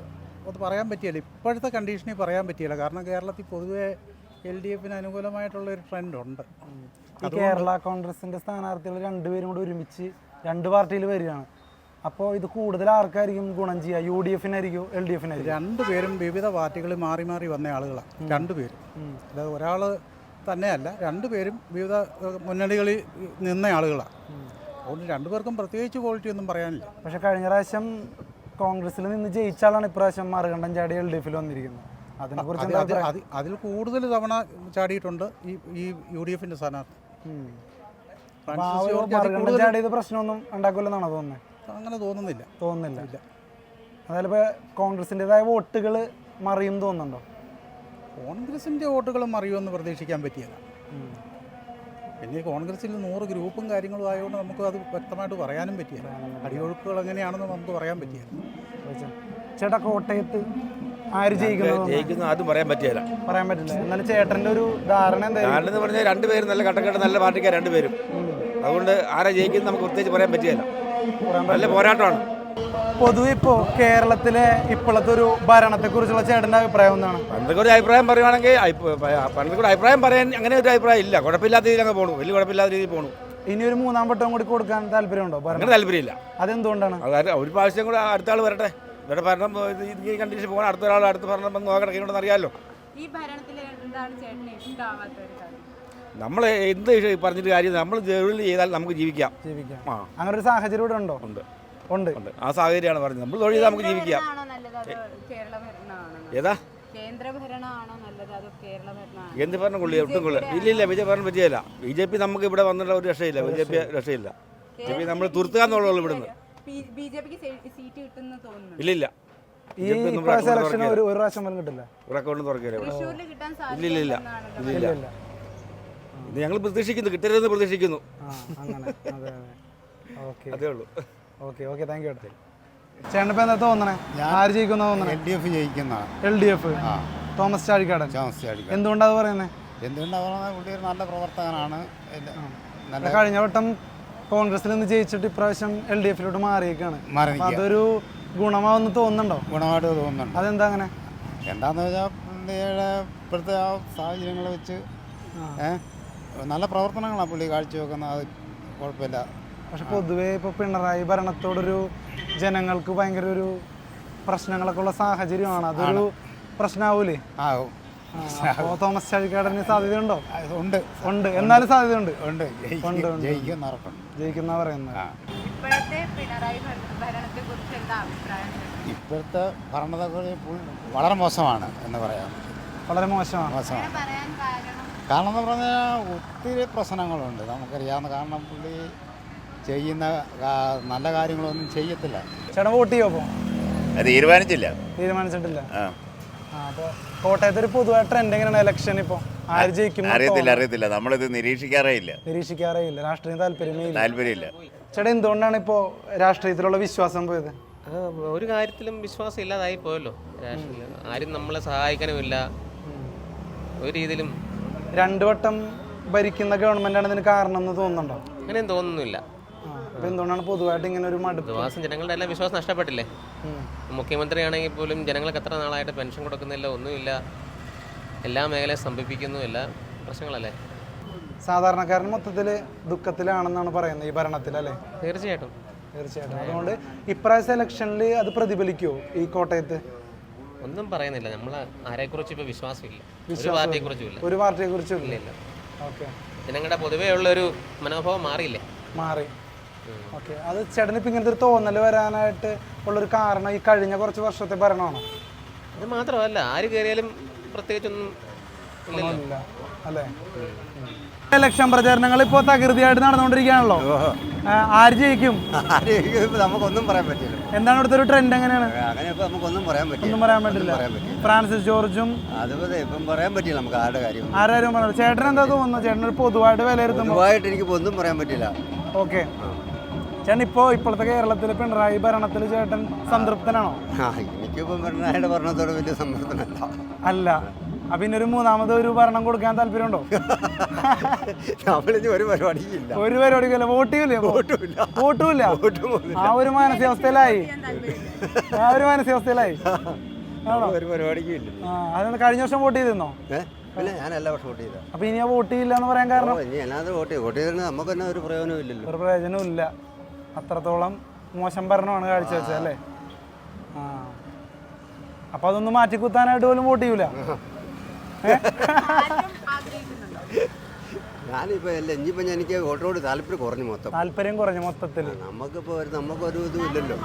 അത് പറയാൻ പറ്റിയില്ല. ഇപ്പോഴത്തെ കണ്ടീഷനിൽ പറയാൻ പറ്റിയില്ല. കാരണം കേരളത്തിൽ പൊതുവേ LDFന് അനുകൂലമായിട്ടുള്ളൊരു ട്രെൻഡുണ്ട്. കേരള കോൺഗ്രസിൻ്റെ സ്ഥാനാർത്ഥികൾ രണ്ടുപേരും കൂടി ഒരുമിച്ച് 2 പാർട്ടിയിൽ വരികയാണ്. അപ്പോൾ ഇത് കൂടുതൽ ആർക്കായിരിക്കും ഗുണം ചെയ്യുക? UDFനായിരിക്കും LDFനായിരിക്കും? രണ്ടുപേരും വിവിധ പാർട്ടികളിൽ മാറി മാറി വന്ന ആളുകളാണ്. രണ്ടുപേരും, അല്ലാതെ ഒരാൾ തന്നെയല്ല. രണ്ടുപേരും വിവിധ മുന്നണികളിൽ നിന്ന ആളുകളാണ്. അതുകൊണ്ട് രണ്ടുപേർക്കും പ്രത്യേകിച്ച് ക്വാളിറ്റി ഒന്നും പറയാനില്ല. പക്ഷെ കഴിഞ്ഞ പ്രാവശ്യം കോൺഗ്രസിൽ നിന്ന് ജയിച്ചാലാണ് ഇപ്രാവശ്യം മറുകണ്ഠം ചാടി LDFൽ വന്നിരിക്കുന്നത്. അതിനെക്കുറിച്ച് അതിൽ കൂടുതൽ തവണ ചാടിയിട്ടുണ്ട് ഈ UDFന്റെ സ്ഥാനാർത്ഥി. മറുകണ്ഠം ചാടിയത് പ്രശ്നമൊന്നും ഉണ്ടാക്കില്ലെന്നാണോ തോന്നുന്നത്? അങ്ങനെ തോന്നുന്നില്ല. അതായത് ഇപ്പോൾ കോൺഗ്രസിൻ്റെതായ വോട്ടുകൾ മറിയും തോന്നുന്നുണ്ടോ? കോൺഗ്രസിൻ്റെ വോട്ടുകളും മറിയുമെന്ന് പ്രതീക്ഷിക്കാൻ പറ്റിയല്ല. പിന്നെ കോൺഗ്രസിൽ 100 ഗ്രൂപ്പും കാര്യങ്ങളും ആയതുകൊണ്ട് നമുക്ക് അത് വ്യക്തമായിട്ട് പറയാനും പറ്റിയല്ല. അടിയൊഴുക്കുകൾ എങ്ങനെയാണെന്ന് നമുക്ക് പറയാൻ പറ്റിയല്ല. ചേട്ടാ, കോട്ടയത്ത് ആര് ജയിക്കുന്നു അതും പറയാൻ പറ്റില്ല. എന്നാലും ചേട്ടൻ്റെ ഒരു ധാരണ എന്താണെന്ന് പറഞ്ഞാൽ രണ്ടുപേരും നല്ല കട്ടക്കെട്ട് നല്ല പാർട്ടിക്കാർ രണ്ടുപേരും. അതുകൊണ്ട് ആരാ ജയിക്കുന്നത് നമുക്ക് പ്രത്യേകിച്ച് പറയാൻ പറ്റില്ല. നല്ല പോരാട്ടമാണ്. പൊതുവെ ഇപ്പോൾ കേരളത്തിലെ ഇപ്പോഴത്തെ ഒരു ഭരണത്തെക്കുറിച്ചുള്ള ചേട്ടൻ്റെ അഭിപ്രായം എന്താണ്? പണ്ടൊക്കെ ഒരു അഭിപ്രായം പറയുവാണെങ്കിൽ പണ്ടൊക്കെ അഭിപ്രായം പറയാൻ അങ്ങനെ ഒരു അഭിപ്രായം ഇല്ല. കുഴപ്പമില്ലാത്ത രീതിയിൽ അങ്ങ് പോകണം. വലിയ കുഴപ്പമില്ലാത്ത രീതിയിൽ പോകണം. ഇനി ഒരു 3ാം വട്ടം കൂടി കൊടുക്കാൻ താല്പര്യമുണ്ടോ? അങ്ങനെ താല്പര്യമില്ല. അതെന്തുകൊണ്ടാണ്? അതായത് ഒരു പ്രാവശ്യം കൂടെ അടുത്ത ആൾ വരട്ടെ. ഇവിടെ ഭരണം ഈ കണ്ടീഷൻ പോകണം. അടുത്ത ഒരാൾ അടുത്ത ഭരണം നോക്കണം. ഇങ്ങോട്ട് അറിയാമല്ലോ. നമ്മൾ എന്ത് പറഞ്ഞിട്ട് കാര്യം, നമ്മൾ ജോലി ചെയ്താൽ നമുക്ക് ജീവിക്കാം. അങ്ങനെ ഒരു സാഹചര്യം ഇവിടെ ഉണ്ടോ? ഉണ്ട്. ആ സാഹചര്യമാണ് പറഞ്ഞത്. നമ്മൾ തൊഴിൽ ചെയ്താൽ നമുക്ക് ജീവിക്കാം. ഏതാ എന്ത് ഭരണം കൊള്ളിയ ഒട്ടും കൊള്ളില്ല. ഇല്ല, BJP ഭരണം പറ്റിയല്ല. BJP നമുക്ക് ഇവിടെ വന്നിട്ടുള്ള ഒരു രക്ഷയില്ല. BJP രക്ഷയില്ല. BJP നമ്മൾ തുരുത്തുക എന്നുള്ളൂ ഇവിടുന്ന്. ഇല്ലില്ല. ഇല്ലില്ല. ഇത് ഞങ്ങൾ പ്രതീക്ഷിക്കുന്നു, കിട്ടരുതെന്ന് പ്രതീക്ഷിക്കുന്നു. അതേ ഉള്ളൂ. ചേട്ടനിപ്പോ എന്താ തോന്നണേ? ആര് ജയിക്കുന്ന തോന്നണേ? LDF ജയിക്കുന്നതാണ്. LDF. തോമസ് ചാഴിക്കാടൻ. എന്തുകൊണ്ടാണ് പറയുന്നത്? പുള്ളി ഒരു നല്ല പ്രവർത്തകനാണ്. കഴിഞ്ഞ വട്ടം കോൺഗ്രസിൽ നിന്ന് ജയിച്ചിട്ട് ഇപ്രാവശ്യം LDFലോട്ട് മാറിയേക്കാണ്. അതൊരു ഗുണമാവെന്ന് തോന്നുന്നുണ്ടോ? ഗുണമായിട്ട് തോന്നുന്നുണ്ട്. അതെന്താ അങ്ങനെ? എന്താണെന്ന് വെച്ചാൽ പുള്ളിയുടെ ഇപ്പോഴത്തെ ആ സാഹചര്യങ്ങൾ വെച്ച് നല്ല പ്രവർത്തനങ്ങളാണ് പുള്ളി കാഴ്ചവെക്കുന്നത്. അത് കുഴപ്പമില്ല. പക്ഷെ പൊതുവേ ഇപ്പോൾ പിണറായി ഭരണത്തോടൊരു ജനങ്ങൾക്ക് ഭയങ്കര ഒരു പ്രശ്നങ്ങളൊക്കെ ഉള്ള സാഹചര്യമാണ്. അതൊരു പ്രശ്നമാവൂലേ? ആവും. അപ്പോൾ തോമസ് ചാഴിക്കാടന് സാധ്യതയുണ്ടോ? ഉണ്ട് ഉണ്ട്, എന്നാലും സാധ്യതയുണ്ട്. ഉണ്ട് ജയിക്കുന്ന ഉറപ്പുണ്ട്. ജയിക്കുന്ന പറയുന്നത്. ഇപ്പോഴത്തെ പിണറായി ഭരണത്തെ കുറിച്ച് എന്താ അഭിപ്രായം? ഇപ്പോഴത്തെ ഭരണത്തെക്കുറിച്ച് വളരെ മോശമാണ് എന്ന് പറയാം. വളരെ മോശമാണ്. മോശമാണ്. പറയാൻ കാരണം കാരണം എന്ന് പറഞ്ഞാൽ ഒത്തിരി പ്രശ്നങ്ങളുണ്ട് നമുക്കറിയാവുന്ന. കാരണം പുള്ളി ചെയ്യുന്ന നല്ല കാര്യങ്ങളൊന്നും ചെയ്യത്തില്ല. ചേട്ടൻ വോട്ട് ചെയ്യോ? അപ്പോൾ തീരുമാനിച്ചിട്ടില്ല. അപ്പോൾ കോട്ടയത്ത് ഒരു പൊതുവായ ട്രെൻഡ് എങ്ങനെയാണ് ഇലക്ഷൻ? ഇപ്പോൾ ആര് ജയിക്കും? അറിയത്തില്ല. നമ്മളിത് നിരീക്ഷിക്കാറേ ഇല്ല. രാഷ്ട്രീയം താല്പര്യമില്ല. ചേട്ടാ, എന്തുകൊണ്ടാണ് ഇപ്പോൾ രാഷ്ട്രീയത്തിലുള്ള വിശ്വാസം പോയത്? ഒരു കാര്യത്തിലും വിശ്വാസം ഇല്ലാതായി പോയല്ലോ രാഷ്ട്രീയം. ആരും നമ്മളെ സഹായിക്കാനുമില്ല ഒരു രീതിയിലും. 2 വട്ടം ഭരിക്കുന്ന ഗവൺമെന്റാണ് ഇതിന് കാരണം എന്ന് തോന്നുന്നുണ്ടോ? അങ്ങനെയും തോന്നുന്നില്ല. അപ്പോൾ എന്തുകൊണ്ടാണ് പൊതുവായിട്ട് ഇങ്ങനെ ഒരു മടുപ്പ്? ജനങ്ങളുടെ എല്ലാം വിശ്വാസം നഷ്ടപ്പെട്ടില്ലേ? മുഖ്യമന്ത്രിയാണെങ്കിൽ പോലും ജനങ്ങൾക്ക് എത്ര നാളായിട്ട് പെൻഷൻ കൊടുക്കുന്നില്ല, ഒന്നുമില്ല. എല്ലാ മേഖലയും സ്തംഭിപ്പിക്കുന്നു, എല്ലാ പ്രശ്നങ്ങളല്ലേ. സാധാരണക്കാരൻ മൊത്തത്തിൽ ദുഃഖത്തിലാണെന്നാണ് പറയുന്നത് ഈ ഭരണത്തിൽ, അല്ലേ? തീർച്ചയായിട്ടും. അതുകൊണ്ട് ഇപ്രാവശ്യം ഇലക്ഷനിൽ അത് പ്രതിഫലിക്കുമോ ഈ കോട്ടയത്ത്? ഒന്നും പറയുന്നില്ല. നമ്മൾ ആരെക്കുറിച്ചും ഇപ്പോൾ വിശ്വാസമില്ല. ഒരു പാർട്ടിയെ കുറിച്ചും ഇല്ല. ഓക്കെ. ജനങ്ങളുടെ പൊതുവേ ഉള്ളൊരു മനോഭാവം മാറി. ഓക്കെ. അത് ചേട്ടനിപ്പോൾ ഇങ്ങനത്തെ ഒരു തോന്നൽ വരാനായിട്ട് ഉള്ളൊരു കാരണം ഈ കഴിഞ്ഞ കുറച്ച് വർഷത്തെ ഭരണമാണോ? അത് മാത്രമല്ല, ആര് കയറിയാലും പ്രത്യേകിച്ചൊന്നും ഇല്ല, അല്ലേ? ഇലക്ഷൻ പ്രചാരണങ്ങൾ ഇപ്പോൾ തകൃതിയായിട്ട് നടന്നുകൊണ്ടിരിക്കുകയാണല്ലോ. ആര് ജയിക്കും? നമുക്കൊന്നും പറയാൻ പറ്റില്ല. എന്താണ് ഇവിടുത്തെ ഒരു ട്രെൻഡ്? എങ്ങനെയാണ്? അങ്ങനെ നമുക്കൊന്നും പറയാൻ പറ്റില്ല. ഫ്രാൻസിസ് ജോർജും അതുപോലെ ഇപ്പം പറയാൻ പറ്റില്ല നമുക്ക് ആരുടെ കാര്യം. ആരും പറഞ്ഞു. ചേട്ടൻ എന്താ തോന്നുന്നു? ചേട്ടൻ ഒരു പൊതുവായിട്ട് വിലയിരുത്തുമ്പോൾ എനിക്ക് ഒന്നും പറയാൻ പറ്റില്ല. ഓക്കെ. ചേട്ടൻ ഇപ്പോഴത്തെ കേരളത്തിലെ പിണറായി ഭരണത്തിൽ ചേട്ടൻ സംതൃപ്തനാണോ? എനിക്കിപ്പം പിണറായിയുടെ ഭരണത്തോട് വലിയ സംതൃപ്തനല്ല. അല്ല. അപ്പം ഇനി ഒരു മൂന്നാമത് ഒരു ഭരണം കൊടുക്കാൻ താല്പര്യമുണ്ടോ? നമ്മളിനി ഒരു പരിപാടിയില്ല. ഒരു പരിപാടിക്കല്ല. വോട്ടില്ല. ആ ഒരു മാനസികാവസ്ഥയിലായി. ഒരു പരിപാടിക്കും. അതൊന്ന് കഴിഞ്ഞ വർഷം വോട്ട് ചെയ്തിരുന്നോ? പിന്നെ ഞാൻ എല്ലാ വർഷം വോട്ട് ചെയ്ത. അപ്പം ഇനി ആ വോട്ട് ചെയ്യില്ല എന്ന് പറയാൻ കാരണം? ഇനി അല്ലാതെ വോട്ട് ചെയ്തിട്ട് നമുക്ക് തന്നെ ഒരു പ്രയോജനവും ഇല്ലല്ലോ. ഒരു പ്രയോജനവും ഇല്ല. അത്രത്തോളം മോശം ഭരണമാണ് കാഴ്ചവെച്ചത്, അല്ലേ? അപ്പം അതൊന്ന് മാറ്റിക്കുത്താനായിട്ട് പോലും വോട്ട് ചെയ്യൂല. ഞാനിപ്പോൾ ഇനിയിപ്പോൾ എനിക്ക് വോട്ടോട് താല്പര്യം കുറഞ്ഞു മൊത്തത്തിൽ. നമുക്കൊരു ഇതും ഇല്ലല്ലോ.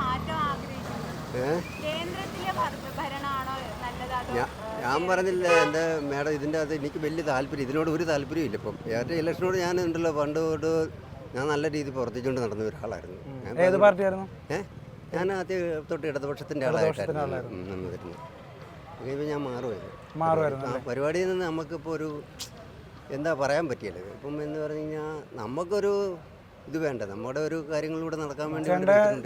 ഞാൻ പറഞ്ഞില്ല എൻ്റെ മേഡം, ഇതിൻ്റെ അകത്ത് എനിക്ക് വലിയ താല്പര്യം, ഇതിനോട് ഒരു താല്പര്യം ഇല്ല. ഇപ്പം ഏറ്റവും ഇലക്ഷനോട് ഞാൻ ഉണ്ടല്ലോ പണ്ട് തൊട്ട് ഞാൻ നല്ല രീതിയിൽ പ്രവർത്തിച്ചുകൊണ്ട് നടന്ന ഒരാളായിരുന്നു. ഏത് പാർട്ടിയായിരുന്നു? ഞാൻ ആദ്യം തൊട്ട് ഇടതുപക്ഷത്തിൻ്റെ ആളായിട്ടായിരുന്നു നിന്നിരുന്നത്. ഇപ്പം ഞാൻ മാറുമായിരുന്നു. പരിപാടിയിൽ നിന്ന് നമുക്കിപ്പോൾ ഒരു എന്താ പറയാൻ പറ്റിയല്ലോ. ഇപ്പം എന്ന് പറഞ്ഞു കഴിഞ്ഞാൽ നമുക്കൊരു ഇത് വേണ്ട, നമ്മുടെ ഒരു കാര്യങ്ങളിലൂടെ നടക്കാൻ വേണ്ടി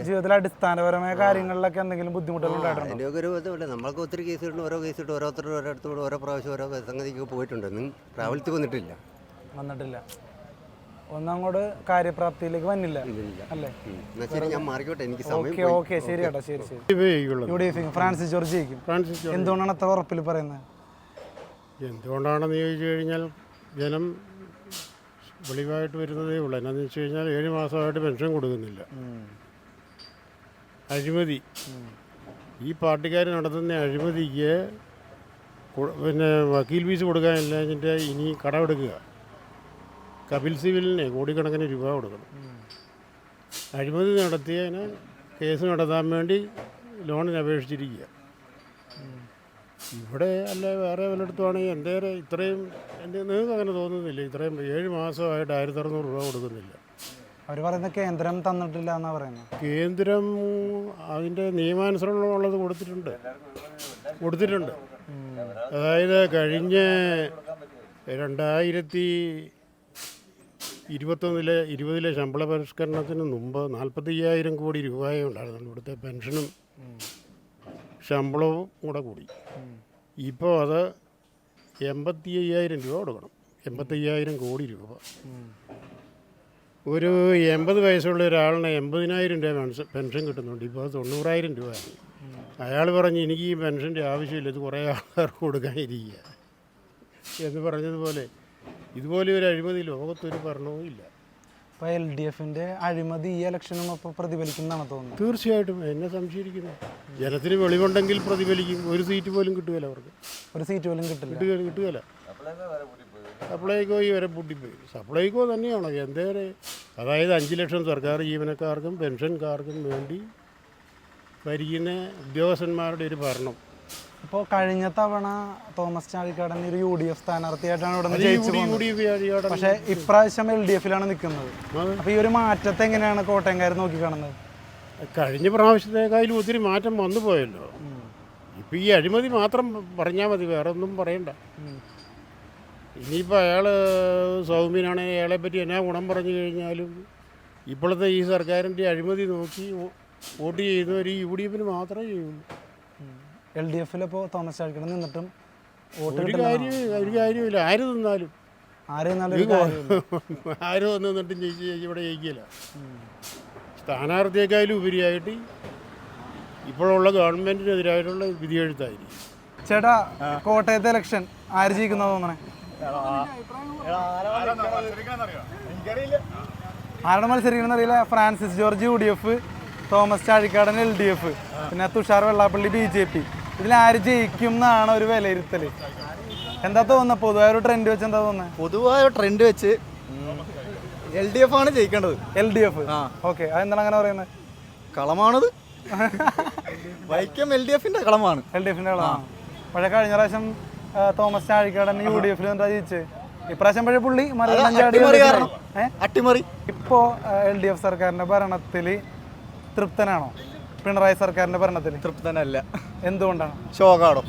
ജീവിതത്തിലെ അടിസ്ഥാനപരമായ കാര്യങ്ങളിലൊക്കെ എന്തെങ്കിലും ബുദ്ധിമുട്ടുകളുണ്ടായിട്ടുണ്ട്? അതിൻ്റെയൊക്കെ ഒരു ഇതുമില്ല. നമ്മൾക്ക് ഒത്തിരി കേസ് കിട്ടുന്നു, ഓരോ കേസ് കിട്ടും, ഓരോരുത്തരും ഓരോരുത്തരോട് ഓരോ പ്രാവശ്യം ഓരോ സംഗതിക്ക് പോയിട്ടുണ്ട്. പ്രാബല്യത്തിൽ വന്നിട്ടില്ല. ഒന്നങ്ങോട്ട് കാര്യപ്രാപ്തിയിലേക്ക് വന്നില്ല, അല്ലേ? ഞാൻ മാറിക്കോട്ടെ, എനിക്ക് ഓക്കെ. ശരി ചേട്ടാ, ശരി. ഫ്രാൻസിസ് ജോർജ് ജയിക്കും. എന്തുകൊണ്ടാണ് അത്ര ഉറപ്പിൽ പറയുന്നത്? എന്തുകൊണ്ടാണെന്ന് ചോദിച്ചു കഴിഞ്ഞാൽ ജനം വെളിവായിട്ട് വരുന്നതേ ഉള്ളൂ. എന്നാന്ന് വെച്ച് കഴിഞ്ഞാൽ 7 മാസമായിട്ട് പെൻഷൻ കൊടുക്കുന്നില്ല. അഴിമതി, ഈ പാർട്ടിക്കാർ നടത്തുന്ന അഴിമതിക്ക് പിന്നെ വക്കീൽ ഫീസ് കൊടുക്കാനില്ലാഞ്ഞിട്ട് ഇനി കടമെടുക്കുക. കപിൽ സിബലിന് കോടിക്കണക്കിന് രൂപ കൊടുക്കണം. അഴിമതി നടത്തിയതിന് കേസ് നടത്താൻ വേണ്ടി ലോണിന് അപേക്ഷിച്ചിരിക്കുക. ഇവിടെ അല്ല വേറെ വല്ലയിടത്തുവാണെങ്കിൽ എന്തേറെ ഇത്രയും നിങ്ങൾക്ക് അങ്ങനെ തോന്നുന്നില്ല? ഇത്രയും 7 മാസമായിട്ട് 1600 രൂപ കൊടുക്കുന്നില്ല. അവർ പറയുന്നത് കേന്ദ്രം തന്നിട്ടില്ല എന്നാണ് പറയുന്നത്. കേന്ദ്രം അതിൻ്റെ നിയമാനുസരണമുള്ളത് കൊടുത്തിട്ടുണ്ട്. അതായത് കഴിഞ്ഞ 2020 ശമ്പള പരിഷ്കരണത്തിന് മുമ്പ് 45,000 കോടി രൂപയേ ഉണ്ടായിരുന്നു. ഇവിടുത്തെ പെൻഷനും ശമ്പളവും കൂടെ കൂടി. ഇപ്പോൾ അത് 85,000 രൂപ കൊടുക്കണം. 85,000 കോടി രൂപ. ഒരു 80 വയസ്സുള്ള ഒരാളിന് 80,000 രൂപ പെൻഷൻ കിട്ടുന്നുണ്ട്. ഇപ്പോൾ 90,000 രൂപയാണ്. അയാൾ പറഞ്ഞ് എനിക്ക് ഈ പെൻഷൻ്റെ ആവശ്യമില്ല, ഇത് കുറേ ആൾക്കാർക്ക് കൊടുക്കാനിരിക്കുക എന്ന് പറഞ്ഞതുപോലെ ഇതുപോലെ ഒരു അഴിമതി ലോകത്തൊരു ഭരണവും ഇല്ല. അപ്പോൾ LDFന്റെ അഴിമതി ഈ ഇലക്ഷനും അപ്പോൾ പ്രതിഫലിക്കുന്നതാണ് തോന്നുന്നത്. തീർച്ചയായിട്ടും എന്നെ സംശയിക്കുന്നു. ജനത്തിന് വെളിവുണ്ടെങ്കിൽ പ്രതിഫലിക്കും. ഒരു സീറ്റ് പോലും കിട്ടുകയില്ല അവർക്ക്. ഒരു സീറ്റ് പോലും കിട്ടില്ല. കിട്ടുകയില്ല. സപ്ലൈകോ ഈ വരെ പൂട്ടിപ്പോയി. സപ്ലൈകോ തന്നെയാണോ എന്തേരെ, അതായത് 5 ലക്ഷം സർക്കാർ ജീവനക്കാർക്കും പെൻഷൻകാർക്കും വേണ്ടി ഭരിക്കുന്ന ഉദ്യോഗസ്ഥന്മാരുടെ ഒരു ഭരണം. അപ്പോൾ കഴിഞ്ഞ തവണ തോമസ് ചാഴിക്കാടൻ ഒരു UDF സ്ഥാനാർത്ഥിയായിട്ടാണ് ഇവിടെ നിന്ന് ജയിച്ചു പോകുന്നത്. പക്ഷേ ഇപ്രാവശ്യം LDFലാണ് നിൽക്കുന്നത്. അപ്പോൾ ഈ ഒരു മാറ്റത്തെ എങ്ങനെയാണ് കോട്ടയംകാർ നോക്കിക്കാണുന്നത്? കഴിഞ്ഞ പ്രാവശ്യത്തേക്കാളും ഒത്തിരി മാറ്റം വന്നു പോയല്ലോ. ഇപ്പം ഈ അഴിമതി മാത്രം പറഞ്ഞാൽ മതി, വേറെ ഒന്നും പറയണ്ട. ഇനിയിപ്പോൾ അയാൾ സൗമ്യനാണെങ്കിൽ അയാളെ പറ്റി എന്നാ ഗുണം പറഞ്ഞു കഴിഞ്ഞാലും ഇപ്പോഴത്തെ ഈ സർക്കാരിൻ്റെ അഴിമതി നോക്കി വോട്ട് ചെയ്യുന്നവർ ഈ UDFന് മാത്രമേ ചെയ്യുള്ളൂ. LDFിലിപ്പോൾ തോമസ് ചാഴിക്കാടൻ നിന്നിട്ടും ഒരു കാര്യമില്ല. ആര് നിന്നാലും ആര് വന്നിട്ടും ഇവിടെ ജയിക്കില്ല. സ്ഥാനാർത്ഥിയേക്കാളും ഉപരിയായിട്ട് ഇപ്പോഴുള്ള ഗവൺമെൻറ്റിനെതിരായിട്ടുള്ള വിധിയെഴുത്തായിരിക്കും. ചേട്ടാ, കോട്ടയത്തെ ഇലക്ഷൻ ആര് ജയിക്കുന്ന തോന്നണേ? ആരുടെ മത്സരിക്കണമെന്ന് അറിയില്ല. Francis George UDF, Thomas Chazhikadan LDF, പിന്നെ തുഷാർ വെള്ളാപ്പള്ളി BJP. ഇതിലാര് ജയിക്കും എന്നാണ് ഒരു വിലയിരുത്തൽ. എന്താ തോന്നുന്നത്? പൊതുവായ ഒരു ട്രെൻഡ് വെച്ച് എന്താ തോന്നുന്നത്? പൊതുവായ ട്രെൻഡ് വെച്ച് LDF ആണ് ജയിക്കേണ്ടത്. LDF. ഓക്കെ, അതെന്താണ് അങ്ങനെ പറയുന്നത്? കളമാണത്. വൈക്കം LDFന്റെ കളമാണ്. LDFന്റെ കളമാണ്. പക്ഷേ കഴിഞ്ഞ പ്രാവശ്യം തോമസ് ചാഴിക്കാടൻ UDFൽ എന്താ ജയിച്ചത്? ഇപ്രാവശ്യം പക്ഷേ പുള്ളി അട്ടിമറി. ഇപ്പോ LDF സർക്കാരിന്റെ ഭരണത്തിൽ തൃപ്തനാണോ? പിണറായി സർക്കാരിന്റെ ഭരണത്തിൽ തൃപ്തനല്ല. എന്തുകൊണ്ടാണ്? ശോകാണ്.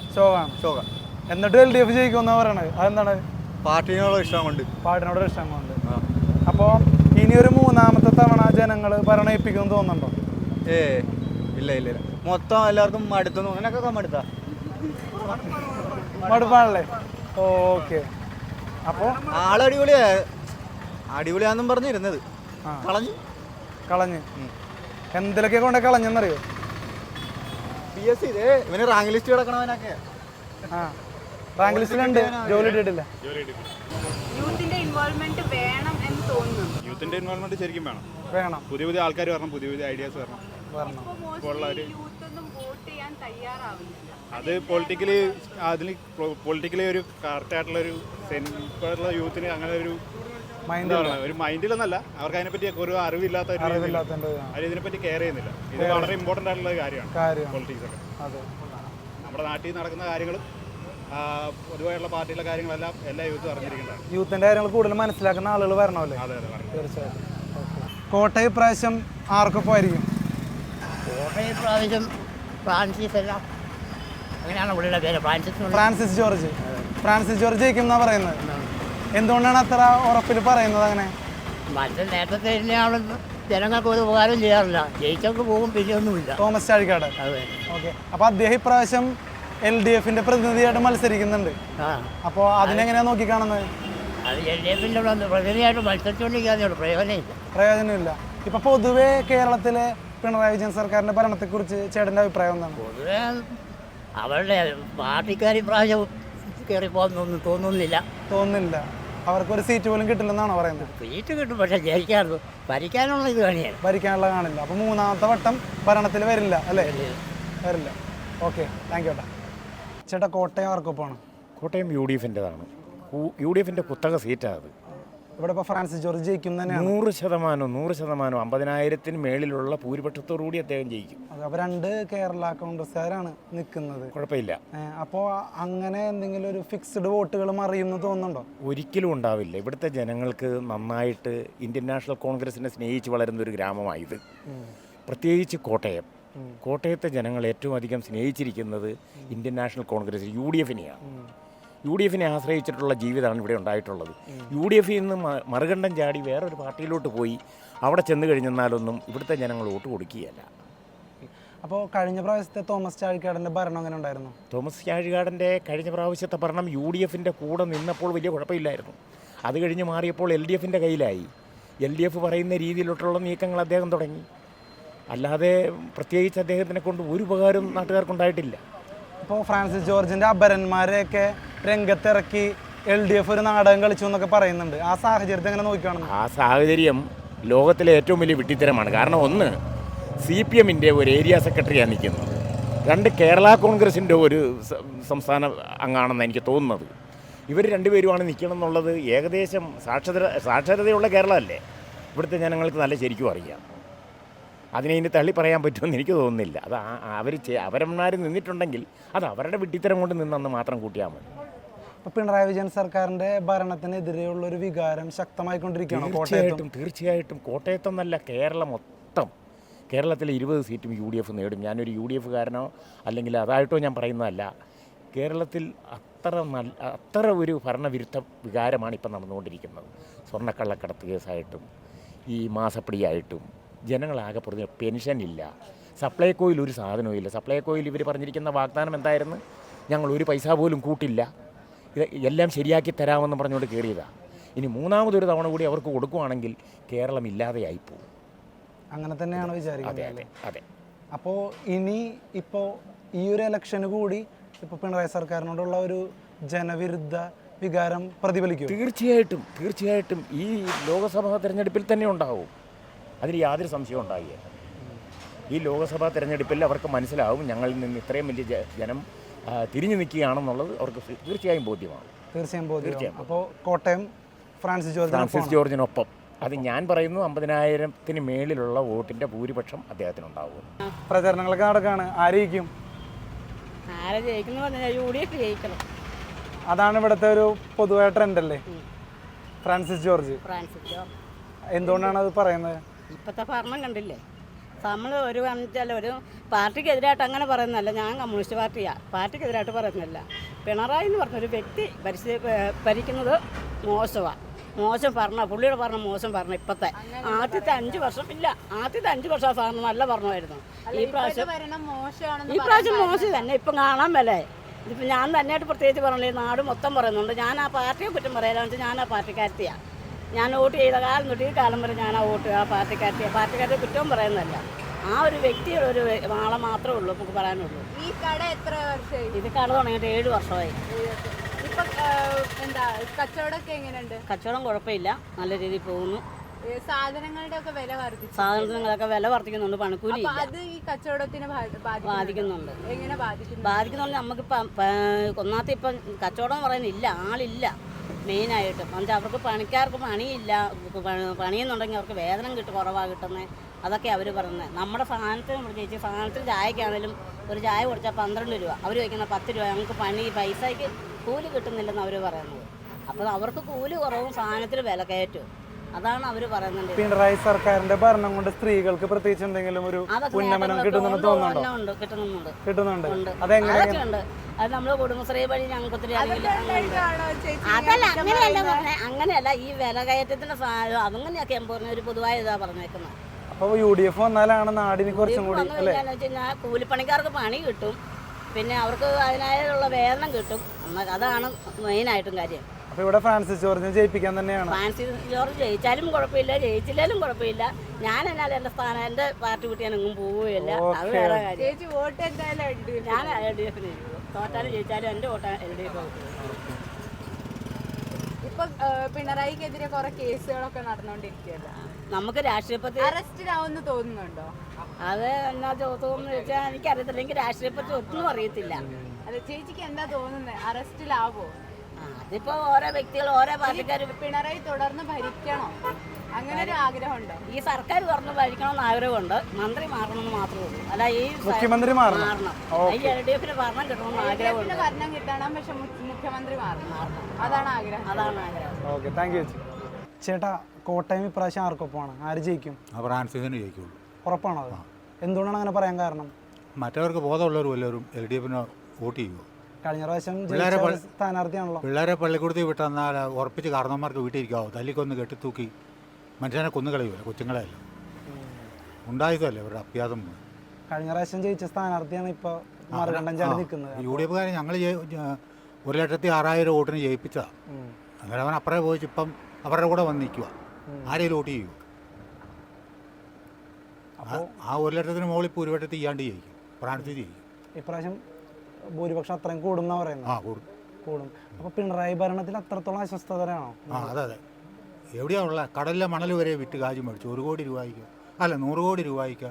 എന്നിട്ട് LDF ജയിക്കുമെന്നാ പറയണത്. അതെന്താണ്? പാർട്ടിനോട് ഇഷ്ടം കൊണ്ട്. അപ്പോൾ ഇനിയൊരു മൂന്നാമത്തെ തവണ ജനങ്ങൾ ഭരണം ഏൽപ്പിക്കുമെന്ന് തോന്നുന്നുണ്ടോ? ഇല്ല. മൊത്തം എല്ലാവർക്കും മടുത്തു. അങ്ങനെയൊക്കെ മടുപ്പാണല്ലേ? ഓക്കെ. അപ്പോൾ അടിപൊളിയാന്നും പറഞ്ഞിരുന്നത് കളഞ്ഞ് എന്തിലൊക്കെ കൊണ്ട് കളഞ്ഞെന്നറിയോ? PSC ഇവന് റാങ്ക് ലിസ്റ്റ് കിടക്കണവനൊക്കെ. റാങ്ക് ലിസ്റ്റിലുണ്ട്, ജോലി ഇട്ടിട്ടില്ല. യൂത്തിന്റെ ഇൻവോൾവ്മെന്റ് വേണം എന്ന് തോന്നുന്നു. യൂത്തിന്റെ ഇൻവോൾവ്മെന്റ് ശരിക്കും വേണം. പുതിയ ആൾക്കാർ വരണം, പുതിയ ഐഡിയാസ് വരണം. യൂത്തൊന്നും വോട്ട് ചെയ്യാൻ തയ്യാറാവുന്നില്ല. അത് പൊളിറ്റിക്കലി ഒരു കറക്റ്റ് ആയിട്ടുള്ള ഒരു സെൻസുള്ള യൂത്തിന് അങ്ങനെ ഒരു മൈൻഡിലൊന്നല്ല, അവർക്ക് അതിനെപ്പറ്റി ഒരു അറിവില്ലാത്ത ഇതിനെപ്പറ്റി കെയർ ചെയ്യുന്നില്ല. ഇത് വളരെ ഇമ്പോർട്ടൻ്റ് ആയിട്ടുള്ള കാര്യമാണ് പൊളിറ്റിക്സ് ഒക്കെ. നമ്മുടെ നാട്ടിൽ നടക്കുന്ന കാര്യങ്ങളും പൊതുവായുള്ള പാർട്ടിയിലെ കാര്യങ്ങളെല്ലാം എല്ലാ യൂത്തും അറിഞ്ഞിരിക്കേണ്ടതാണ്. യൂത്തിന്റെ കാര്യങ്ങൾ കൂടുതൽ മനസ്സിലാക്കുന്ന ആളുകൾ വരണമല്ലേ? തീർച്ചയായിട്ടും. കോട്ടയം ഇപ്രാവശ്യം ആർക്കൊപ്പം ആയിരിക്കും? കോട്ടയം ഇപ്രാവശ്യം ഫ്രാൻസിസ് ജോർജ് ജയിക്കും എന്നാ പറയുന്നത്. എന്തുകൊണ്ടാണ് അത്ര ഉറപ്പിൽ പറയുന്നത്? അങ്ങനെ നേരത്തെ തന്നെയാണെന്ന് ജനങ്ങൾക്ക് ഒരു ഉപകാരം ചെയ്യാറില്ല. ജയിച്ചവർക്ക് പോകും, പിന്നെയൊന്നുമില്ല. തോമസ് ചാഴിക്കാടൻ. ഓക്കെ. അപ്പോൾ അദ്ദേഹം ഇപ്രാവശ്യം LDFന്റെ പ്രതിനിധിയായിട്ട് മത്സരിക്കുന്നുണ്ട്. അപ്പോൾ അതിനെങ്ങനെയാ നോക്കിക്കാണുന്നത്? അത് LDFന്റെ പ്രതിനിധിയായിട്ട് മത്സരിച്ചുകൊണ്ടിരിക്കാതെ പ്രയോജനമില്ല. ഇപ്പൊ പൊതുവെ കേരളത്തിലെ പിണറായി വിജയൻ സർക്കാരിന്റെ ഭരണത്തെക്കുറിച്ച് ചേട്ടന്റെ അഭിപ്രായം എന്താണ്? പൊതുവെ അവരുടെ പാർട്ടിക്കാർ ഇപ്രാവശ്യം കയറിപ്പോന്നൊന്നും തോന്നുന്നില്ല. അവർക്കൊരു സീറ്റ് പോലും കിട്ടില്ലെന്നാണോ പറയുന്നത്? സീറ്റ് കിട്ടും, പക്ഷെ ഭരിക്കാനുള്ള ഇത് കാണില്ല. അപ്പോൾ മൂന്നാമത്തെ വട്ടം ഭരണത്തിൽ വരില്ല അല്ലേ? വരില്ല. ഓക്കെ, താങ്ക് യു ചേട്ടാ. കോട്ടയം ആർക്കൊപ്പമാണ്? കോട്ടയം UDFൻ്റെതാണ്. UDFൻ്റെ കുത്തക സീറ്റാണ് അത്. ഇവിടെ ഇപ്പോൾ ഫ്രാൻസിസ് ജോർജ് ജയിക്കും തന്നെയാണ്. 100%. 50,000-ന് മേളിലുള്ള ഭൂരിപക്ഷത്തോടുകൂടി അദ്ദേഹം ജയിക്കും. അപ്പോൾ 2 കേരള കോൺഗ്രസ്സുകാരാണ് നിൽക്കുന്നത്. കുഴപ്പമില്ല. അപ്പോൾ അങ്ങനെ എന്തെങ്കിലും ഒരു ഫിക്സ്ഡ് വോട്ടുകൾ മറിയുമെന്ന് തോന്നുന്നുണ്ടോ? ഒരിക്കലും ഉണ്ടാവില്ല. ഇവിടുത്തെ ജനങ്ങൾക്ക് നന്നായിട്ട് ഇന്ത്യൻ നാഷണൽ കോൺഗ്രസിനെ സ്നേഹിച്ച് വളരുന്ന ഒരു ഗ്രാമമായത്. പ്രത്യേകിച്ച് കോട്ടയത്തെ ജനങ്ങൾ ഏറ്റവും അധികം സ്നേഹിച്ചിരിക്കുന്നത് ഇന്ത്യൻ നാഷണൽ കോൺഗ്രസ് UDFനെ ആശ്രയിച്ചിട്ടുള്ള ജീവിതമാണ് ഇവിടെ ഉണ്ടായിട്ടുള്ളത്. UDFിൽ നിന്ന് മറുകണ്ഠം ചാടി വേറൊരു പാർട്ടിയിലോട്ട് പോയി അവിടെ ചെന്ന് കഴിഞ്ഞെന്നാലൊന്നും ഇവിടുത്തെ ജനങ്ങൾ വോട്ട് കൊടുക്കുകയല്ല. അപ്പോൾ കഴിഞ്ഞ പ്രാവശ്യത്തെ തോമസ് ചാഴിക്കാടൻ്റെ ഭരണം എങ്ങനെ ഉണ്ടായിരുന്നു? തോമസ് ചാഴിക്കാടൻ്റെ കഴിഞ്ഞ പ്രാവശ്യത്തെ ഭരണം UDFൻ്റെ കൂടെ നിന്നപ്പോൾ വലിയ കുഴപ്പമില്ലായിരുന്നു. അത് കഴിഞ്ഞ് മാറിയപ്പോൾ LDFൻ്റെ കയ്യിലായി. LDF പറയുന്ന രീതിയിലോട്ടുള്ള നീക്കങ്ങൾ അദ്ദേഹം തുടങ്ങി. അല്ലാതെ പ്രത്യേകിച്ച് അദ്ദേഹത്തിനെ കൊണ്ട് ഒരു ഉപകാരം നാട്ടുകാർക്കുണ്ടായിട്ടില്ല. ഇപ്പോൾ ഫ്രാൻസിസ് ജോർജിൻ്റെ അപരന്മാരെയൊക്കെ രംഗത്തിറക്കി LDF ഒരു നാടകം കളിച്ചു എന്നൊക്കെ പറയുന്നുണ്ട്. ആ സാഹചര്യത്തെ എങ്ങനെ നോക്കിക്കാണുന്നു? ആ സാഹചര്യം ലോകത്തിലെ ഏറ്റവും വലിയ വിഡ്ഢിത്തരമാണ്. കാരണം ഒന്ന്, CPM-ൻ്റെ ഒരു ഏരിയ സെക്രട്ടറിയാണ് നിൽക്കുന്നത്, രണ്ട് കേരള കോൺഗ്രസിൻ്റെ ഒരു സംസ്ഥാന അംഗമാണെന്ന് എനിക്ക് തോന്നുന്നത്. ഇവർ രണ്ടുപേരുമാണ് നിൽക്കണം എന്നുള്ളത് ഏകദേശം സാക്ഷരതയുള്ള കേരളമല്ലേ, ഇവിടുത്തെ ജനങ്ങൾക്ക് നല്ല ശരിക്കും അറിയാം. അതിനെ ഇനി തള്ളി പറയാൻ പറ്റുമെന്ന് എനിക്ക് തോന്നുന്നില്ല. അത് അവരന്മാർ നിന്നിട്ടുണ്ടെങ്കിൽ അത് അവരുടെ വിഡ്ഢിത്തരം കൊണ്ട് നിന്നെന്ന് മാത്രം കൂട്ടിയാൽ മതി. ഇപ്പോൾ പിണറായി വിജയൻ സർക്കാരിൻ്റെ ഭരണത്തിനെതിരെയുള്ള ഒരു വികാരം ശക്തമായിക്കൊണ്ടിരിക്കുകയാണ്. തീർച്ചയായിട്ടും കോട്ടയത്തെന്നല്ല, കേരളം മൊത്തം. കേരളത്തിലെ 20 സീറ്റും UDF നേടും. ഞാനൊരു UDF കാരനോ അല്ലെങ്കിൽ അതായിട്ടോ ഞാൻ പറയുന്നതല്ല. കേരളത്തിൽ അത്ര ഒരു ഭരണവിരുദ്ധ വികാരമാണ് ഇപ്പം നടന്നുകൊണ്ടിരിക്കുന്നത്. സ്വർണ്ണക്കള്ളക്കടത്ത് കേസായിട്ടും ഈ മാസപ്പടിയായിട്ടും ജനങ്ങളാകെ പറഞ്ഞ പെൻഷനില്ല, സപ്ലൈകോയിൽ ഒരു സാധനവും ഇല്ല. സപ്ലൈകോയിൽ ഇവർ പറഞ്ഞിരിക്കുന്ന വാഗ്ദാനം എന്തായിരുന്നു? ഞങ്ങൾ ഒരു പൈസ പോലും കൂട്ടില്ല, ഇത് എല്ലാം ശരിയാക്കി തരാമെന്ന് പറഞ്ഞുകൊണ്ട് കയറിയതാണ്. ഇനി മൂന്നാമതൊരു തവണ കൂടി അവർക്ക് കൊടുക്കുകയാണെങ്കിൽ കേരളം ഇല്ലാതെയായിപ്പോവും. അങ്ങനെ തന്നെയാണ് വിചാരിക്കുന്നത്. അതെ അതെ. അപ്പോൾ ഇനി ഇപ്പോൾ ഈ ഒരു ഇലക്ഷന് കൂടി ഇപ്പോൾ പിണറായി സർക്കാരിനോടുള്ള ഒരു ജനവിരുദ്ധ വികാരം പ്രതിഫലിക്കും. തീർച്ചയായിട്ടും ഈ ലോക്സഭാ തെരഞ്ഞെടുപ്പിൽ തന്നെ ഉണ്ടാവും. അതിൽ യാതൊരു സംശയവും ഉണ്ടാകില്ല. ഈ ലോക്സഭാ തെരഞ്ഞെടുപ്പിൽ അവർക്ക് മനസ്സിലാവും ഞങ്ങളിൽ നിന്ന് ഇത്രയും വലിയ ജനം തിരിഞ്ഞു നിൽക്കുകയാണെന്നുള്ളത് അവർക്ക് തീർച്ചയായും ബോധ്യമാണ്. തീർച്ചയായും. അപ്പോൾ കോട്ടയം ഫ്രാൻസിസ് ജോർജിനൊപ്പം അത് ഞാൻ പറയുന്നു 50,000-ന് മേളിലുള്ള വോട്ടിൻ്റെ ഭൂരിപക്ഷം അദ്ദേഹത്തിനുണ്ടാവും. പ്രചരണങ്ങളൊക്കെ നടക്കുകയാണ്. ആരെയും അതാണ് ഇവിടുത്തെ ഒരു പൊതുവായ ട്രെൻഡ് അല്ലേ? Francis George. എന്തുകൊണ്ടാണ് അത് പറയുന്നത്? ഇപ്പോഴത്തെ ഭരണം കണ്ടില്ലേ, നമ്മൾ ഒരു പാർട്ടിക്കെതിരായിട്ട് അങ്ങനെ പറയുന്നതല്ല. ഞാൻ കമ്മ്യൂണിസ്റ്റ് പാർട്ടിക്കെതിരായിട്ട് പറയുന്നില്ല. പിണറായി എന്ന് പറഞ്ഞൊരു വ്യക്തി ഭരിക്കുന്നത് മോശം ഭരണം, പുള്ളിയുടെ ഭരണം മോശം ഭരണം. ഇപ്പോഴത്തെ ആദ്യത്തെ 5 വർഷം ഇല്ല, ആദ്യത്തെ 5 വർഷം ഭരണം നല്ല ഭരണമായിരുന്നു. ഈ പ്രാവശ്യം മോശം തന്നെ. ഇപ്പം കാണാൻ മേലേ. ഇതിപ്പോൾ ഞാൻ തന്നെയായിട്ട് പ്രത്യേകിച്ച് പറഞ്ഞില്ലേ, നാട് മൊത്തം പറയുന്നുണ്ട്. ഞാൻ ആ പാർട്ടിയെ കുറ്റം പറയാമെന്ന് വെച്ചാൽ ഞാൻ ആ പാർട്ടിക്കാരത്തിയാണ്. ഞാൻ വോട്ട് ചെയ്ത കാലം തൊട്ട് ഈ കാലം വരെ ഞാൻ ആ പാർട്ടിക്കാരത്തെ കുറ്റവും പറയുന്നതല്ല. ആ ഒരു വ്യക്തിയുടെ ഒരു ആളെ മാത്രമേ ഉള്ളൂ നമുക്ക് പറയാനുള്ളൂ. ഈ കട എത്ര വർഷമായി? ഇത് കട തുടങ്ങിയിട്ട് 7 വർഷമായി. ഇപ്പൊ എന്താ കച്ചവടമൊക്കെ എങ്ങനെയുണ്ട്? കച്ചവടം കുഴപ്പമില്ല, നല്ല രീതിയിൽ പോകുന്നു. സാധനങ്ങളുടെ ഒക്കെ വില വർദ്ധിച്ചു. സാധനങ്ങളൊക്കെ വില വർദ്ധിക്കുന്നുണ്ട്, പണിക്കൂലി അത് ഈ കച്ചവടത്തിനെ ബാധിക്കുന്നുണ്ട്. എങ്ങനെ ബാധിക്കുന്നുണ്ട്? നമുക്കിപ്പം ഒന്നാമത്തെ ഇപ്പം കച്ചവടം പറയുന്നില്ല, ആളില്ല മെയിനായിട്ടും. എന്നുവെച്ചാൽ അവർക്ക് പണിക്കാർക്ക് പണിയില്ല, പണിയെന്നുണ്ടെങ്കിൽ അവർക്ക് വേതനം കുറവാണ് കിട്ടുന്നത്. അതൊക്കെ അവർ പറയുന്നത്. നമ്മുടെ സാധനത്തിന് ചായക്കാണെങ്കിലും ഒരു ചായ കുടിച്ചാൽ 12 രൂപ, അവർ വയ്ക്കുന്ന 10 രൂപ. ഞങ്ങൾക്ക് പൈസയ്ക്ക് കൂലി കിട്ടുന്നില്ലെന്ന് അവർ പറയുന്നത്. അപ്പോൾ അവർക്ക് കൂലി കുറവും സാധനത്തിന് വില കയറ്റും. അതാണ് അവർ പറയുന്നത്. പിണറായി സർക്കാരിന്റെ ഭരണം കൊണ്ട് സ്ത്രീകൾക്ക് പ്രത്യേകിച്ച് എന്തെങ്കിലും ഒരു ഉന്നമനം കിട്ടുന്നുണ്ട്? അതൊക്കെയുണ്ട്. അത് നമ്മൾ കുടുംബശ്രീ വഴി ഞങ്ങൾക്ക് ഒത്തിരി അതല്ല, അങ്ങനെയല്ല. ഈ വില കയറ്റത്തിന്റെ അങ്ങനെയൊക്കെ ഞാൻ പറഞ്ഞ ഒരു പൊതുവായ ഇതാ പറഞ്ഞേക്കുന്നത്. അപ്പോൾ UDF വന്നാലാണ് നാടിന് കുറച്ചും കൂടി കൂലിപ്പണിക്കാർക്ക് പണി കിട്ടും, പിന്നെ അവർക്ക് അതിനായുള്ള വേതനം കിട്ടും. അതാണ് മെയിനായിട്ടും കാര്യം. അപ്പോൾ ഇവിടെ ഫ്രാൻസിസ് ജോർജിനെ ജയിപ്പിക്കാൻ തന്നെയാണ്. ഫ്രാൻസിസ് ജോർജ് ജയിച്ചാലും കുഴപ്പമില്ല, ജയിച്ചില്ലാലും കുഴപ്പമില്ല. ഞാൻ എന്നാലും എൻ്റെ സ്ഥാനം, എൻ്റെ പാർട്ടി വിട്ട് ഞാൻ എങ്ങും പോവുകയില്ല. അത് വേറെ കാര്യം. ഞാൻ LDF-ന് തോറ്റാലും ജയിച്ചാലും എൻ്റെ വോട്ട് LDF. ഇപ്പൊ പിണറായിക്കെതിരെ കുറെ കേസുകളൊക്കെ നടന്നുകൊണ്ടിരിക്കുകയല്ല. നമുക്ക് രാഷ്ട്രീയപതി അറസ്റ്റിലാവുമെന്ന് തോന്നുന്നുണ്ടോ? അത് എന്നാ തോന്നുന്നു വെച്ചാൽ എനിക്കറിയത്തില്ല. എനിക്ക് രാഷ്ട്രീയപതി ഒന്നും അറിയത്തില്ല. അല്ല, ചേച്ചിക്ക് എന്താ തോന്നുന്നത്? അറസ്റ്റിലാവോ? അതിപ്പോ ഓരോ വ്യക്തികൾ ഓരോ പാർട്ടിക്കാർ. പിണറായി തുടർന്ന് ഭരിക്കണോ? അങ്ങനെ ഒരു ആഗ്രഹമുണ്ടോ? ഈ സർക്കാർ തുടർന്ന് ഭരിക്കണമെന്ന് ആഗ്രഹമുണ്ട്. മന്ത്രി മാറണമെന്ന് മാത്രമേ ഉള്ളൂ. അല്ല, ഈ മുഖ്യമന്ത്രി മാറണം. ഈ LDF-ന് ഭരണം കിട്ടണമെന്ന് ആഗ്രഹമുണ്ട്. ഭരണം കിട്ടണം, പക്ഷെ മുഖ്യമന്ത്രി മാറണം. അതാണ് ആഗ്രഹം. ഓക്കെ, താങ്ക് യു ചേട്ടാ. കോട്ടയം ഇപ്രാവശ്യം ആർക്കൊപ്പമാണ്? ആര് ജയിക്കും? ഫ്രാൻസിസിന് ജയിക്കുള്ളൂ. ഉറപ്പാണോ അത്? എന്തുകൊണ്ടാണ് അങ്ങനെ പറയാൻ കാരണം? മറ്റവർക്ക് ബോധമുള്ളവർ വല്ലവരും LDF-ന് വോട്ട് ചെയ്യുമോ? കഴിഞ്ഞ പ്രാവശ്യം സ്ഥാനാർത്ഥിയാണല്ലോ. പിള്ളേരെ പള്ളിക്കൂടത്തിൽ വിട്ടെന്നാൽ ഉറപ്പിച്ച് കാരണവന്മാർക്ക് വീട്ടിൽ ഇരിക്കാവോ? തല്ലിക്കൊന്ന് കെട്ടിത്തൂക്കി മനുഷ്യനെ കൊന്നുകളയുമല്ലോ, കൊച്ചുങ്ങളെയല്ല. ഉണ്ടായതല്ലേ അവരുടെ അഭ്യാസം. കഴിഞ്ഞ പ്രാവശ്യം ജയിച്ച സ്ഥാനാർത്ഥിയാണ് ഇപ്പോൾ മറുകണ്ഠം ചാടി നിൽക്കുന്നത്. UDF-കാരെ ഞങ്ങൾ 1,06,000 വോട്ടിന് ജയിപ്പിച്ചതാണ്. അങ്ങനെ അവൻ അപ്പുറേ പോയിച്ച് ഇപ്പം അവരുടെ കൂടെ വന്ന് നിൽക്കുക. ആരെയും വോട്ട് ചെയ്യുമോ? ആ 1,00,000-ന് മുകളിൽ ഇപ്പോൾ 1,000 ചെയ്യാണ്ട് ജയിക്കും. ഫ്രാൻസിസ് ജയിക്കും. ഇപ്രാവശ്യം ഭൂരിപക്ഷം അത്രയും കൂടും എന്നാ പറയുന്നത്. കൂടും. അപ്പോൾ പിണറായി ഭരണത്തിൽ അത്രത്തോളം അസ്വസ്ഥതരാണോ? അതെ. എവിടെയാണ് ഉള്ളത്? കടലിലെ മണൽ വരെ വിറ്റ് കാശ് മേടിച്ചു. 1 കോടി രൂപയ്ക്ക്, അല്ല 100 കോടി രൂപയ്ക്ക്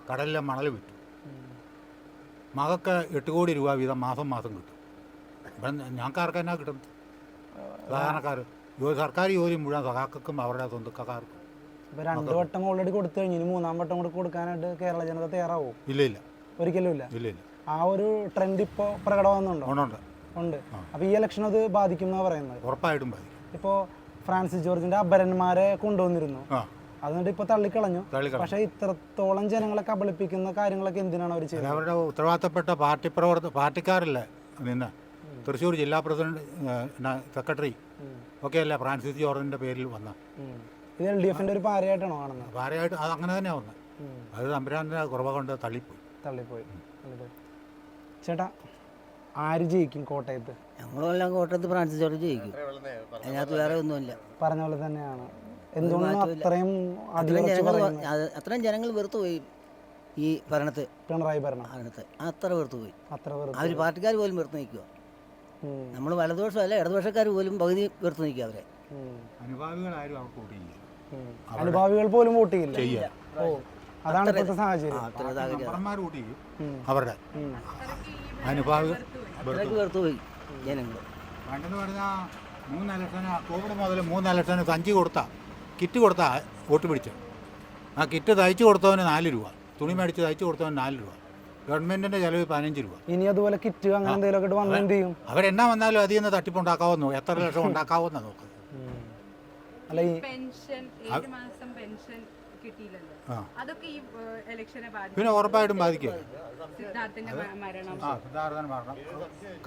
കടലിലെ മണൽ വിറ്റു. മകൾക്ക് 8 കോടി രൂപ വീതം മാസം മാസം കിട്ടും. ഇപ്പം ഞങ്ങൾക്കാർക്ക് എന്നാ കിട്ടും? സാധാരണക്കാർ സർക്കാർ ജോലി മുഴുവൻ സഹാക്കൾക്കും അവരുടെ സ്വന്തക്കാർക്കും. ഇപ്പോൾ 2 വട്ടം ഓൾറെഡി കൊടുത്തു കഴിഞ്ഞു, ഇനി 3-ാം വട്ടം കൂടി കൊടുക്കാനായിട്ട് കേരള ജനത തയ്യാറാവും? ഇല്ല ഇല്ല, ഒരിക്കലും ഇല്ല. ഇല്ല ഇല്ല. ആ ഒരു ട്രെൻഡ് ഇപ്പോൾ പ്രകടമാകുന്നുണ്ടോ? ഉണ്ട്. അപ്പോൾ ഈ ഇലക്ഷൻ അത് ബാധിക്കും എന്നാണ് പറയുന്നത്? ഉറപ്പായിട്ടും ബാധിക്കും. ഇപ്പോൾ ഫ്രാൻസിസ് ജോർജിന്റെ അപരന്മാരെ കൊണ്ടുവന്നിരുന്നു, അതുകൊണ്ട് ഇപ്പോൾ തള്ളിക്കളഞ്ഞു. പക്ഷേ ഇത്രത്തോളം ജനങ്ങളെ കബളിപ്പിക്കുന്ന കാര്യങ്ങളൊക്കെ എന്തിനാണ് അവർ ചെയ്യുന്നത്? അവരുടെ ഉത്തരവാദിത്തപ്പെട്ട പാർട്ടിക്കാരല്ലേ നിന്ന് തൃശ്ശൂർ ജില്ലാ പ്രസിഡന്റ് സെക്രട്ടറി ഒക്കെ അല്ലേ ഫ്രാൻസിസ് ജോർജിന്റെ പേരിൽ വന്ന. ഇത് LDFന്റെ ഒരു പാരയായിട്ടാണോ കാണുന്നത്? പാരയായിട്ട് അത് അങ്ങനെ തന്നെയാണ് വന്നത്. അത് തമ്പുരാൻ്റെ കുറവ് കൊണ്ട് തള്ളിപ്പോയി. ചേട്ടാ, ആര് ജയിക്കും കോട്ടയത്ത്? ഞങ്ങളെല്ലാം കോട്ടയത്ത് ഫ്രാൻസിസ് ജോർജ് ജയിക്കും, അതിനകത്ത് വേറെ ഒന്നുമില്ല. പറഞ്ഞ പോലെ തന്നെയാണ്. എന്തുകൊണ്ടാണ് അത്രയും ജനങ്ങൾ വെറുത്തു പോയി ഈ ഭരണത്തെ, പിണറായി ഭരണം അത്ര വെറുത്തു പോയി. അവർ പാർട്ടിക്കാർ പോലും വെറുത്ത് നിൽക്കുക. നമ്മൾ വലതുപക്ഷമല്ല ഇടതുപക്ഷക്കാർ പോലും പകുതി വെറുത്ത് നിൽക്കുക അവരെ. അനുഭാവികൾ പോലും വോട്ട് ചെയ്യില്ല. അതാണ് ഇപ്പോഴത്തെ സാഹചര്യം. അവരുടെ അനുഭാവികൾ വെറുത്തുപോയി ജനങ്ങൾ. പണ്ടെന്ന് പറഞ്ഞാൽ 3 ഇലക്ഷന്, കോവിഡ് മുതൽ 3 ഇലക്ഷന് സഞ്ചി കൊടുത്താൽ, കിറ്റ് കൊടുത്താൽ വോട്ട് പിടിച്ചു. ആ കിറ്റ് തയ്ച്ചു കൊടുത്തവന് 4 രൂപ, തുണി മേടിച്ച് തയ്ച്ചു കൊടുത്തവന് 4 രൂപ, ഗവൺമെന്റിന്റെ ചെലവ് 15 രൂപ. ഇനി അതുപോലെ കിറ്റ് അങ്ങനെ എന്തെങ്കിലുമൊക്കെ വന്നാൽ എന്ത് ചെയ്യും? അവരെന്നാ വന്നാലും അതിൽ നിന്ന് തട്ടിപ്പുണ്ടാക്കാവുന്നു. എത്ര ലക്ഷം ഉണ്ടാക്കാവുന്ന നോക്കുന്നത്. അല്ല, ഈ പെൻഷൻ 7 മാസം പെൻഷൻ കിട്ടിയില്ലല്ലോ, അതൊക്കെ ഈ ഇലക്ഷനെ ബാധിക്കും. പിന്നെ ഉറപ്പായിട്ടും ബാധിക്കും. സിദ്ധാർത്ഥന്റെ മരണം, സിദ്ധാർത്ഥൻ മരണം,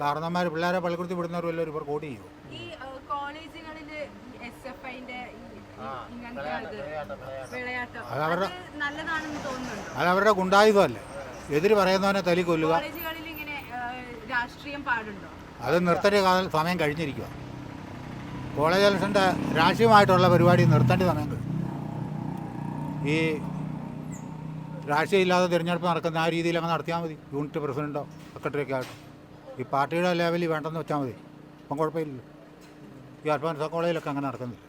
കാരണന്മാർ പിള്ളേരെ പള്ളിക്കൂടത്തിൽ വിടുന്നവർ വല്ലവരും ഇവർ വോട്ട് ചെയ്യും. ഈ കോളേജുകളിൽ SFIന്റെ ഇങ്ങനത്തെ വിളയാട്ടം നല്ലതാണെന്ന് തോന്നുന്നുണ്ടോ? അതവരുടെ ഗുണ്ടായുധമല്ലേ, എതിര് പറയുന്നവനെ തലി കൊല്ലുക. കോളേജുകളിൽ ഇങ്ങനെ രാഷ്ട്രീയം പാടുണ്ടോ? അത് നിർത്തേണ്ട സമയം കഴിഞ്ഞിരിക്കുക. കോളേജ് ഇലക്ഷൻ്റെ രാഷ്ട്രീയമായിട്ടുള്ള പരിപാടി നിർത്തേണ്ട സമയം കഴിഞ്ഞു. ഈ രാഷ്ട്രീയം ഇല്ലാതെ തിരഞ്ഞെടുപ്പ് നടക്കുന്ന ആ രീതിയിൽ അങ്ങ് നടത്തിയാൽ മതി. യൂണിറ്റ് പ്രസിഡൻറ്റോ സെക്രട്ടറിയൊക്കെ ആയിട്ട് ഈ പാർട്ടിയുടെ ലെവലിൽ വേണ്ടെന്ന് വെച്ചാൽ മതി. അപ്പം കുഴപ്പമില്ലല്ലോ. ഈ അഡ്വാൻസ് കോളേജിലൊക്കെ അങ്ങനെ നടക്കുന്നില്ല.